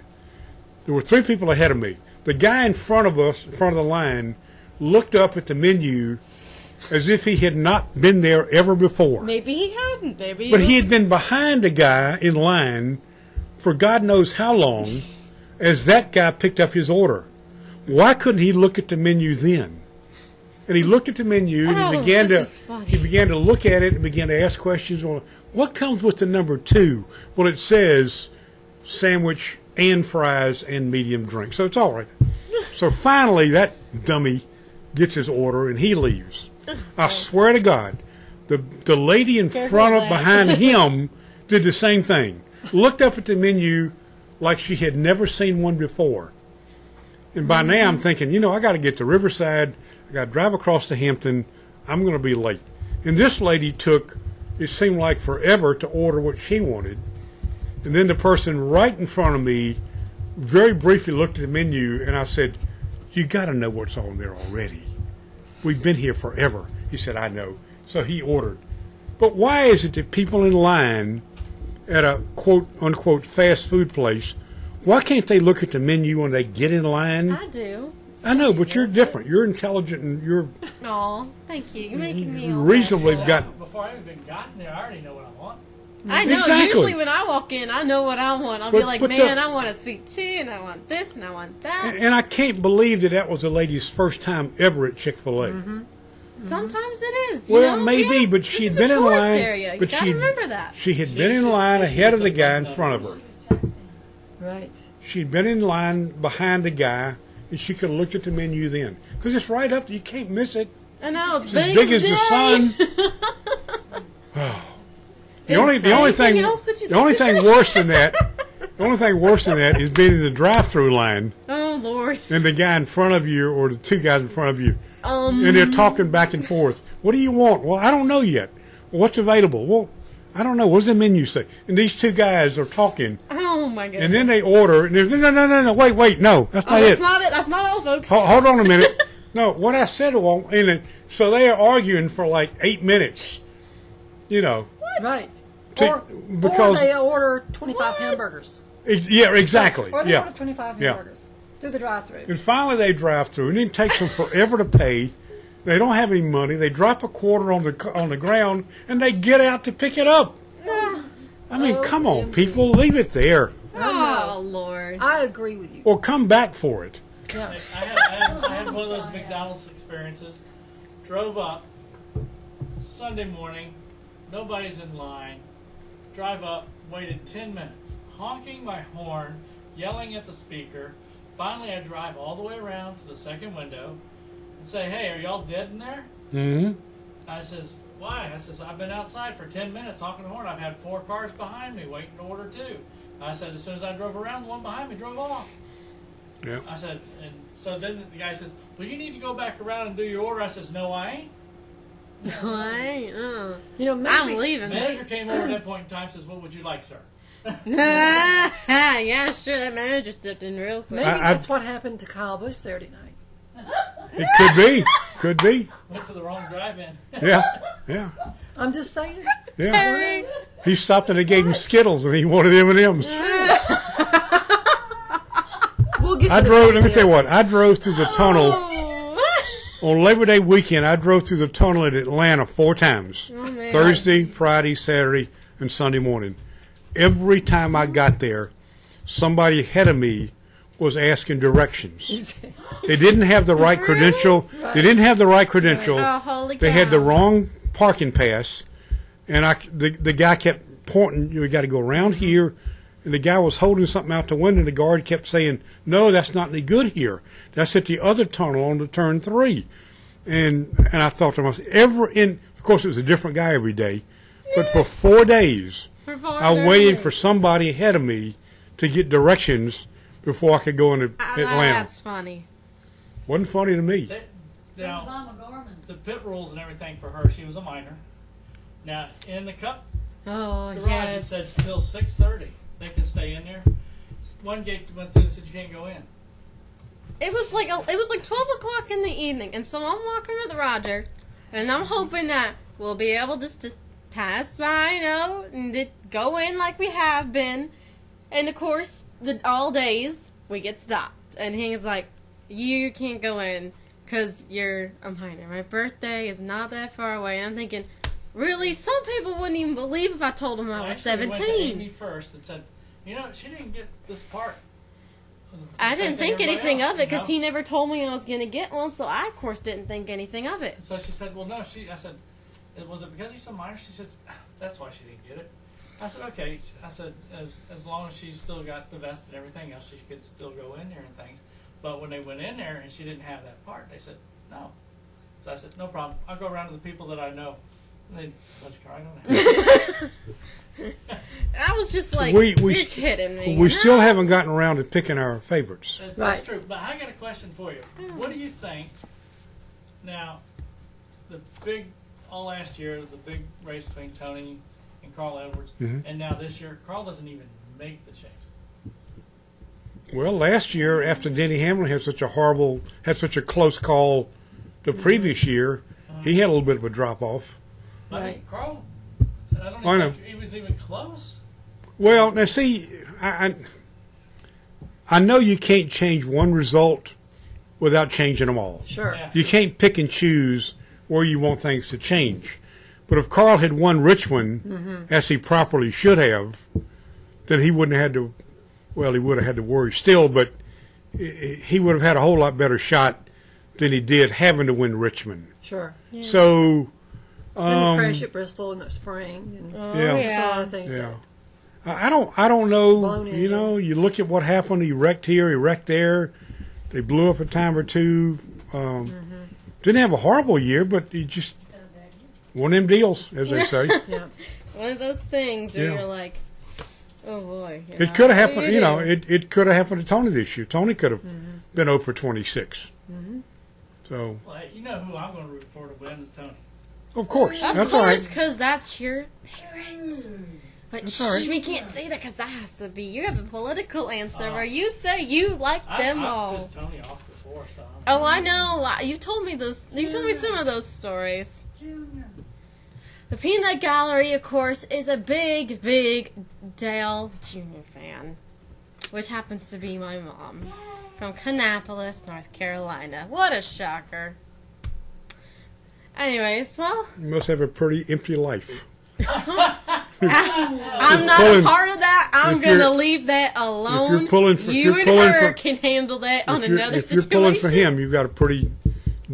S7: There were 3 people ahead of me. The guy in front of us, in front of the line, looked up at the menu as if he had not been there ever before.
S5: Maybe he hadn't. Maybe.
S7: But he had been behind a guy in line for God knows how long as that guy picked up his order. Why couldn't he look at the menu then? And he looked at the menu and he began to look at it and began to ask questions. Well, what comes with the number 2? Well, it says sandwich and fries and medium drink. So it's all right. So finally that dummy gets his order and he leaves. I swear to God, the lady in behind him did the same thing. Looked up at the menu like she had never seen one before. And by now I'm thinking, I got to get to Riverside. I got to drive across to Hampton. I'm going to be late. And this lady took, it seemed like forever to order what she wanted. And then the person right in front of me very briefly looked at the menu and I said, you got to know what's on there already. We've been here forever. He said, I know. So he ordered. But why is it that people in line at a quote unquote fast food place, why can't they look at the menu when they get in line?
S5: I do.
S7: I know, but you're different. You're intelligent and you're
S5: Oh, thank you. You're making me all
S7: reasonably
S8: Well,
S7: got.
S8: Before I even gotten there, I already know what I want.
S5: I know.
S7: Exactly.
S5: Usually when I walk in, I know what I want. I'll be
S7: But-
S5: like,
S7: but
S5: man,
S7: the-
S5: I want a sweet tea, and I want this, and I want that.
S7: And I can't believe that was a lady's first time ever at Chick-fil-A.
S5: Sometimes it is.
S7: Well,
S5: you know?
S7: maybe,
S5: Yeah,
S7: but
S5: this
S7: she'd
S5: is
S7: been
S5: a
S7: in
S5: tourist
S7: line.
S5: Area. You
S7: But
S5: gotta remember that.
S7: she had been in line ahead of the guy in front of her.
S6: Right.
S7: She'd been in line behind the guy, and she could have looked at the menu then. Because it's right up, you can't miss it.
S5: I know. It's
S7: It's as big as the sun. The only thing worse than that, the only thing worse than that is being in the drive-through line
S5: Oh Lord.
S7: and the guy in front of you or the 2 guys in front of you, and they're talking back and forth. What do you want? Well, I don't know yet. Well, what's available? Well, I don't know. What does the menu say? And these 2 guys are talking,
S5: Oh my goodness.
S7: and then they order, and there's no, wait, no, that's not
S5: That's
S7: it.
S5: not it. That's not all, folks.
S7: Hold on a minute. No, what I said, so they are arguing for like 8 minutes,
S6: Right.
S7: To-
S6: Or
S7: because-
S6: they order 25 hamburgers.
S7: Yeah, exactly.
S6: Or they
S7: Yeah.
S6: order 25
S7: Yeah.
S6: hamburgers. Do the drive-through.
S7: And finally they drive through, and it takes them forever to pay. They don't have any money. They drop a quarter on the ground, and they get out to pick it up. I mean, come on, people, leave it there.
S5: Oh, Lord.
S6: I agree with you.
S7: Or come back for it.
S6: Yeah.
S8: I had one of those McDonald's experiences. Drove up Sunday morning, nobody's in line. Drive up, waited 10 minutes, honking my horn, yelling at the speaker. Finally, I drive all the way around to the second window and say, "Hey, are y'all dead in there?"
S7: Mm-hmm.
S8: I says, "Why?" I says, "I've been outside for 10 minutes honking the horn. I've had 4 cars behind me waiting to order 2." I said, as soon as I drove around, the one behind me drove off.
S7: Yeah.
S8: I said, and so then the guy says, "Well, you need to go back around and do your order." I says, "No, I ain't."
S5: No, I ain't.
S6: You know, maybe,
S5: I'm leaving.
S8: Manager came over at that point in time and says, "What would you like, sir?"
S5: Yeah, sure. That manager stepped in real quick.
S6: maybe that's what happened to Kyle Busch Saturday night.
S7: It could be. Could be.
S8: Went to the wrong drive-in.
S7: Yeah. Yeah.
S6: I'm just saying.
S7: Yeah. He stopped and they gave him Skittles and he wanted M&Ms.
S6: We'll get to
S7: I
S6: the
S7: drove, let me
S6: previous.
S7: tell you what, I drove through the tunnel.
S5: Oh.
S7: On Labor Day weekend, I drove through the tunnel in Atlanta 4 times.
S5: Oh, man.
S7: Thursday, Friday, Saturday, and Sunday morning. Every time I got there, somebody ahead of me was asking directions. They didn't have the right credential. They didn't have the right credential.
S5: Oh, holy
S7: They had the
S5: cow.
S7: wrong parking pass. And the guy kept pointing, you got to go around here. And the guy was holding something out the window, and the guard kept saying, "No, that's not any good here. That's at the other tunnel on the turn 3." And I thought to myself, of course, it was a different guy every day, but for 4 days, I waited for somebody ahead of me to get directions before I could go into Atlanta.
S5: That's funny.
S7: Wasn't funny to me.
S8: Now, the pit rules and everything for her, she was a minor. Now, in the Cup
S5: Oh,
S8: garage,
S5: yes.
S8: it said till 6:30. They can stay in there. One gate went through and said you can't go in.
S5: It was like 12 o'clock in the evening, and so I'm walking with Roger, and I'm hoping that we'll be able just to pass by, and go in like we have been. And of course, all days we get stopped, and he's like, "You can't go in because you're a minor. My birthday is not that far away." And I'm thinking, really? Some people wouldn't even believe if I told them I was
S8: Actually, we
S5: 17.
S8: went to Amy first and said, she didn't get this part.
S5: I
S8: Same
S5: didn't
S8: thing
S5: think
S8: everybody
S5: anything
S8: else,
S5: of it because
S8: you know?
S5: he never told me I was going to get one, so I, of course, didn't think anything of it.
S8: And so she said, "Well, no." I said, "Was it because you're a minor?" She says, "That's why she didn't get it." I said, "Okay." I said, as long as she's still got the vest and everything else, she could still go in there and things. But when they went in there and she didn't have that part, they said, "No." So I said, "No problem. I'll go around to the people that I know." And they let's cry on it.
S5: I was just like,
S7: We
S5: you're kidding me.
S7: We still haven't gotten around to picking our favorites.
S8: That's
S6: Right.
S8: true. But I got a question for you. What do you think? Now, all last year, the big race between Tony and Carl Edwards, and now this year, Carl doesn't even make the chase.
S7: Well, last year, after Denny Hamlin had such a close call the previous year, he had a little bit of a drop off.
S8: I mean,
S6: Right.
S8: Carl, I don't
S7: I
S8: even
S7: know.
S8: think he was even close.
S7: Well, now see, I know you can't change one result without changing them all.
S6: Sure.
S8: Yeah.
S7: You can't pick and choose where you want things to change. But if Carl had won Richmond, as he properly should have, then he wouldn't have had to, well, he would have had to worry still, but he would have had a whole lot better shot than he did having to win Richmond.
S6: Sure.
S7: So,
S6: And the crash at Bristol in the spring. And
S7: yeah.
S6: just a lot of things.
S7: Yeah. I don't know,
S6: Blown
S7: you know, you look at what happened, he wrecked here, he wrecked there, they blew up a time or two. Didn't have a horrible year, but he just, one of them deals, as they say.
S6: Yeah.
S5: One of those things where
S7: Yeah.
S5: you're like, oh boy.
S7: It could have happened,
S5: what do
S7: you know,
S5: do?
S7: it could have happened to Tony this year. Tony could have been 0 for 26. So,
S8: Well, hey, you know who I'm going to root for to win is Tony.
S7: of course,
S5: Of
S7: that's all
S5: course,
S7: right.
S5: because that's your favorite. But
S7: That's all right.
S5: we can't say that because that has to be. You have a political answer where you say you like them all.
S8: I've pissed Tony off before, so
S5: Oh, I know. You've told me those. You've told me some of those stories. The Peanut Gallery, of course, is a big, big Dale Jr. fan, which happens to be my mom from Kannapolis, North Carolina. What a shocker! Anyways, well,
S7: You must have a pretty empty life.
S5: I'm not
S7: pulling-
S5: a part of that. I'm
S7: if
S5: going to
S7: you're-
S5: leave that alone.
S7: you're pulling for-
S5: you
S7: you're
S5: and
S7: pulling
S5: her
S7: for-
S5: can handle that on another
S7: If you're
S5: situation.
S7: pulling for him, you've got a pretty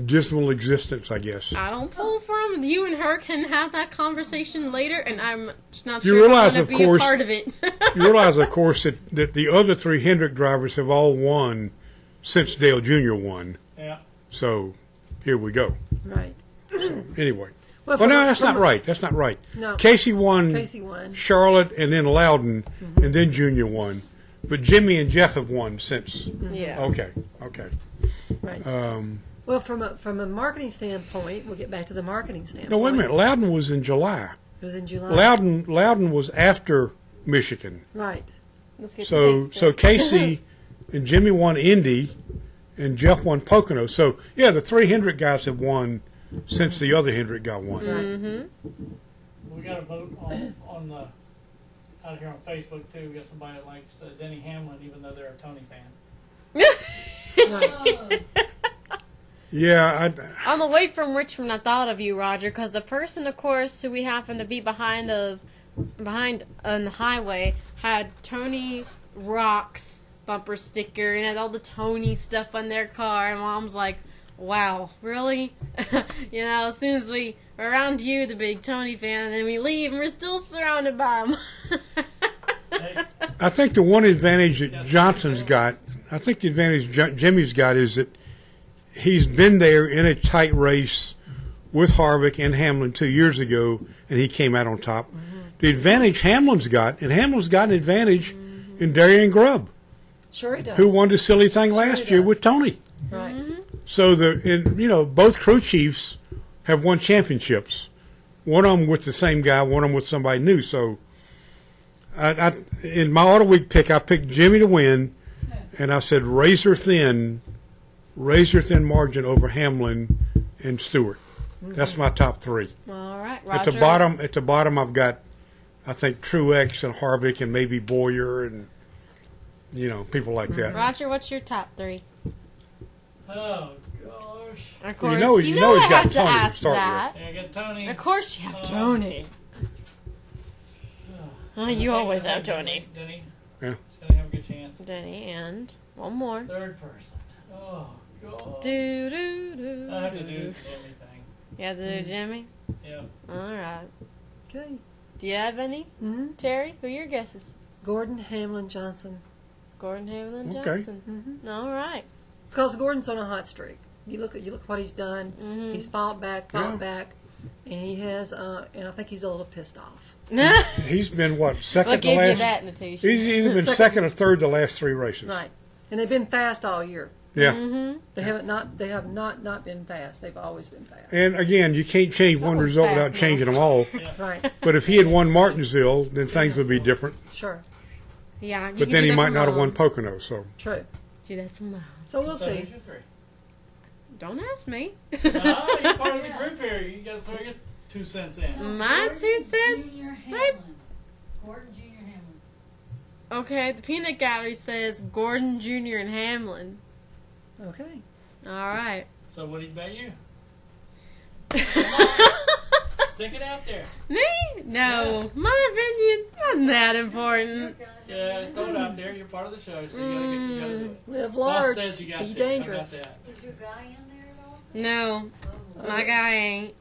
S7: dismal existence, I guess.
S5: I don't pull for him. You and her can have that conversation later, and I'm not
S7: You
S5: sure
S7: realize,
S5: if I'm
S7: of
S5: going to be
S7: course-
S5: a part of it.
S7: You realize, of course, that the other 3 Hendrick drivers have all won since Dale Jr. won.
S8: Yeah.
S7: So here we go.
S6: Right.
S7: Anyway.
S6: Well,
S7: Well,
S6: from
S7: no,
S6: a-
S7: that's
S6: from
S7: not
S6: a-
S7: right. That's not right.
S6: No.
S7: Casey won,
S6: Casey won.
S7: Charlotte, and then Loudon, and then Junior won. But Jimmy and Jeff have won since.
S5: Yeah.
S7: Okay.
S6: Right.
S7: Um,
S6: Well, from a marketing standpoint, we'll get back to the marketing standpoint.
S7: no, wait a minute. Loudon was in July.
S6: It was in July.
S7: Loudon was after Michigan.
S6: Right.
S5: Let's get
S7: So
S5: next
S7: so
S5: to it.
S7: Casey and Jimmy won Indy, and Jeff won Pocono. So yeah, the 3 Hendrick guys have won since the other Hendrick got one.
S8: We got a vote on the out here on Facebook too. We got somebody that likes Denny Hamlin, even though they're a Tony fan.
S7: Yeah,
S5: On the way from Richmond, I thought of you, Roger, because the person, of course, who we happened to be behind on the highway had Tony Rock's bumper sticker and had all the Tony stuff on their car. And Mom's like, "Wow, really?" As soon as we are around you, the big Tony fan, and then we leave, and we're still surrounded by them.
S7: I think the one advantage that Johnson's got, I think the advantage Jimmy's got is that he's been there in a tight race with Harvick and Hamlin 2 years ago, and he came out on top. The advantage Hamlin's got, and Hamlin's got an advantage in Darian Grubb,
S6: Sure he does.
S7: who won the silly thing last year
S6: does.
S7: with Tony.
S6: Right.
S7: So both crew chiefs have won championships. One of them with the same guy, one of them with somebody new. So, I in my Auto Week pick, I picked Jimmy to win, and I said razor thin margin over Hamlin and Stewart. That's my top 3.
S5: All right, Roger.
S7: At the bottom, I've got, I think, Truex and Harvick and maybe Boyer and people like that.
S5: Roger, what's your top 3?
S8: Oh gosh.
S5: Of course,
S7: you know he's
S5: I
S7: got
S5: have to
S7: Tony to
S5: ask
S7: start
S5: that.
S8: Yeah, I got Tony.
S5: Of course you have Tony. Oh, you always have Tony.
S8: Denny.
S7: Yeah.
S8: He's gonna have a good chance.
S5: Denny, and one more.
S8: Third person. Oh god.
S5: Do do do.
S8: I have to do the Jimmy thing.
S5: You have to do Jimmy.
S8: Yeah.
S5: All right.
S6: Okay.
S5: Do you have any, Terry? Who are your guesses?
S6: Gordon, Hamlin, Johnson.
S5: Gordon, Hamlin,
S7: Okay.
S5: Johnson. All right.
S6: Because Gordon's on a hot streak. You look what he's done. He's fought back, and he has. And I think he's a little pissed off.
S7: He's been second
S5: We'll
S7: to
S5: give you
S7: last.
S5: that, Natasha.
S7: He's either been second or third the last 3 races.
S6: Right. And they've been fast all year.
S7: Yeah.
S6: They have not been fast. They've always been fast.
S7: And again, you can't change one
S5: one's
S7: result
S5: fast
S7: without
S5: now.
S7: changing them all.
S6: Right.
S7: But if he had won Martinsville, then things would be different.
S6: Sure.
S5: Yeah, you
S7: But
S5: can
S7: then
S5: do
S7: he
S5: that
S7: might
S5: from
S7: not have
S5: home.
S7: won Pocono. So
S6: True.
S5: Do that from home.
S6: So we'll
S8: So
S6: see.
S8: who's your 3?
S5: Don't ask me.
S8: No, you're part of the group here. You gotta throw your 2 cents in.
S5: My 2 cents?
S9: Junior
S5: What?
S9: Hamlin. Gordon Junior Hamlin.
S5: Okay, the peanut gallery says Gordon Jr. and Hamlin.
S6: Okay.
S5: All right.
S8: So what do you bet you? Stick it out there.
S5: Me? No.
S8: Yes.
S5: My opinion, not that important.
S8: Yeah, throw it out there. You're part of the show, so you gotta do it.
S6: Live
S8: Boss
S6: large.
S8: says you got
S6: Be
S8: to.
S6: dangerous.
S8: How about that?
S9: Is your guy in there at all?
S5: No, my guy ain't.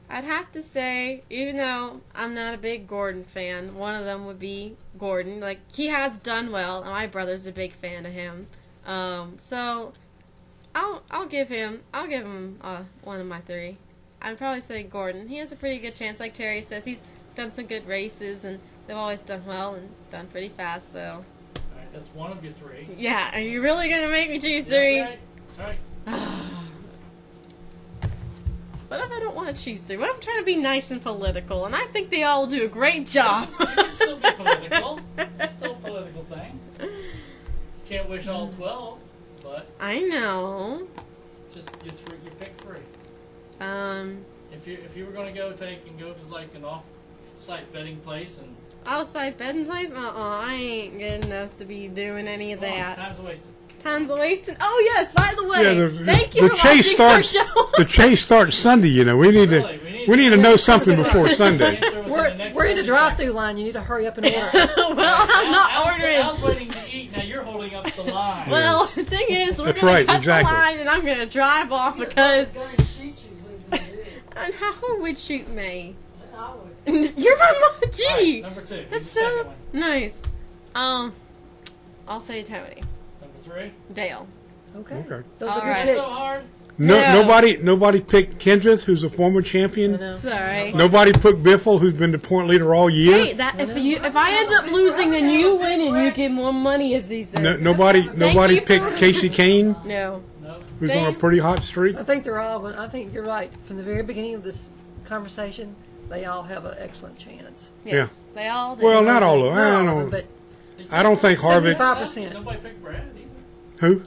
S5: I'd have to say, even though I'm not a big Gordon fan, one of them would be Gordon. Like, he has done well, and my brother's a big fan of him. So I'll give him one of my 3. I'd probably say Gordon. He has a pretty good chance. Like Terry says, he's done some good races, and they've always done well and done pretty fast. So
S8: All right, that's one of your 3.
S5: yeah, are you really gonna make me choose 3?
S8: That's right. All right.
S5: What if I don't want to choose 3? What if I'm trying to be nice and political? And I think they all do a great job.
S8: It can still be political. It's still a political thing. Can't wish all 12, but
S5: I know.
S8: just you pick 3.
S5: Um,
S8: If you were going to go to like an off-site betting place and
S5: outside bedding place? I ain't good enough to be doing any of
S8: come on,
S5: that.
S8: time's wasted.
S5: Times of wasting. Oh yes, by the way,
S7: Yeah,
S5: thank you
S7: the
S5: for
S7: chase
S5: watching our
S7: starts.
S5: show.
S7: The chase starts Sunday. You know, we need to know something before Sunday.
S6: We're in the drive-through line. You need to hurry up and order.
S5: Well, I'm not ordering.
S8: I was waiting to eat. Now you're holding up the line.
S5: Well, the thing is, we're
S7: That's
S5: gonna
S7: right,
S5: cut
S7: exactly.
S5: the line, and I'm gonna drive off because.
S9: Gonna shoot you is what he's gonna do.
S5: And who would shoot me?
S9: I would.
S5: You're my mom. Gee,
S8: Alright, number 2. Who's
S5: that's
S8: the second
S5: so
S8: one?
S5: nice. I'll say Tony.
S8: Number 3.
S5: Dale.
S6: Okay.
S7: Okay.
S6: Those
S5: All
S6: are good
S5: right.
S8: That's so
S6: picks.
S8: hard.
S7: No,
S5: No.
S7: nobody picked Kendrick, who's a former champion.
S6: No.
S5: Sorry.
S7: Nobody picked Biffle, who's been the point leader all year.
S5: Hey, that if I end up losing, then you win and you get more money, as he says.
S7: Nobody
S5: you
S7: picked
S5: for-
S7: Casey Kane,
S5: No.
S7: who's on a pretty hot streak.
S6: I think they're all. I think you're right. From the very beginning of this conversation, they all have an excellent chance.
S5: Yes, they all do.
S7: Well, not all of them.
S6: Not all of them, but
S7: I don't think Harvick.
S6: 75%.
S8: Nobody picked Brad either.
S7: Who?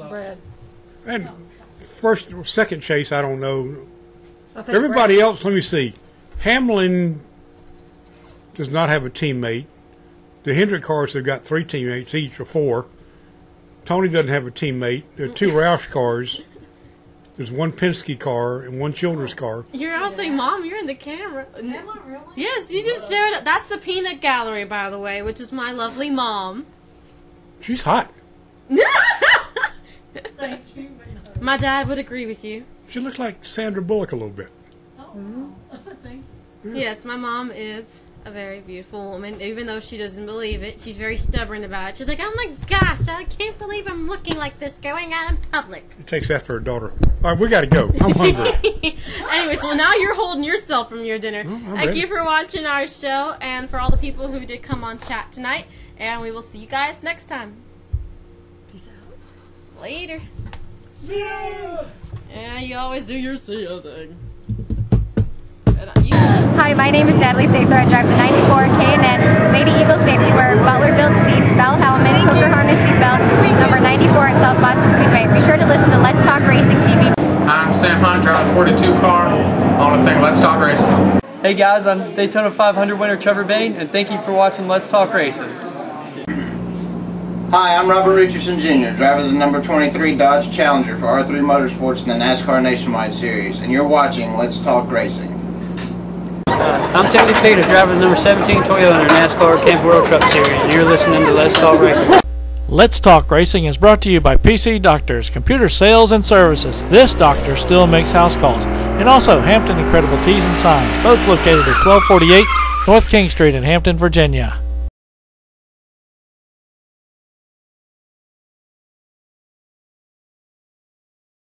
S6: Brad.
S7: And first, second chase, I don't know.
S6: I think
S7: Everybody else, let me see. Hamlin does not have a teammate. The Hendrick cars have got 3 teammates each, or 4. Tony doesn't have a teammate. There are 2 Roush cars. There's 1 Penske car and 1 Childress car.
S5: You're all saying, Mom, you're in the camera.
S9: Am I really?
S5: Yes, you just showed it. That's the peanut gallery, by the way, which is my lovely mom.
S7: She's hot.
S9: Thank you.
S5: My dad would agree with you.
S7: She looks like Sandra Bullock a little bit.
S9: Oh, thank you.
S5: Yes, my mom is a very beautiful woman, even though she doesn't believe it. She's very stubborn about it. She's like, oh my gosh, I can't believe I'm looking like this going out in public.
S7: It takes after her daughter. All right, we got to go. I'm hungry.
S5: Anyways, well, now you're holding yourself from your dinner.
S7: I'm
S5: Thank
S7: ready.
S5: you for watching our show and for all the people who did come on chat tonight. And we will see you guys next time.
S6: Peace out.
S5: Later. See ya! Yeah, you always do your see ya thing.
S10: Hi, my name is Natalie Sather. I drive the 94 K&N Lady Eagle Safety Wear, Butler built seats, bell helmets, hooker harness seat belts, number 94 at South Boston Speedway. Be sure to listen to Let's Talk Racing TV.
S11: I'm Sam Hunt, drive 42 car on the thing. Let's Talk Racing.
S12: Hey guys, I'm Daytona 500 winner Trevor Bain, and thank you for watching Let's Talk Racing.
S13: Hi, I'm Robert Richardson Jr., driver of the number 23 Dodge Challenger for R3 Motorsports in the NASCAR Nationwide Series, and you're watching Let's Talk Racing.
S4: I'm Timothy Peter, driver of the number 17 Toyota NASCAR Camp World Truck Series, and you're listening to Let's Talk Racing.
S14: Let's Talk Racing is brought to you by PC Doctors, Computer Sales and Services. This doctor still makes house calls. And also Hampton Incredible Tees and Signs, both located at 1248 North King Street in Hampton, Virginia.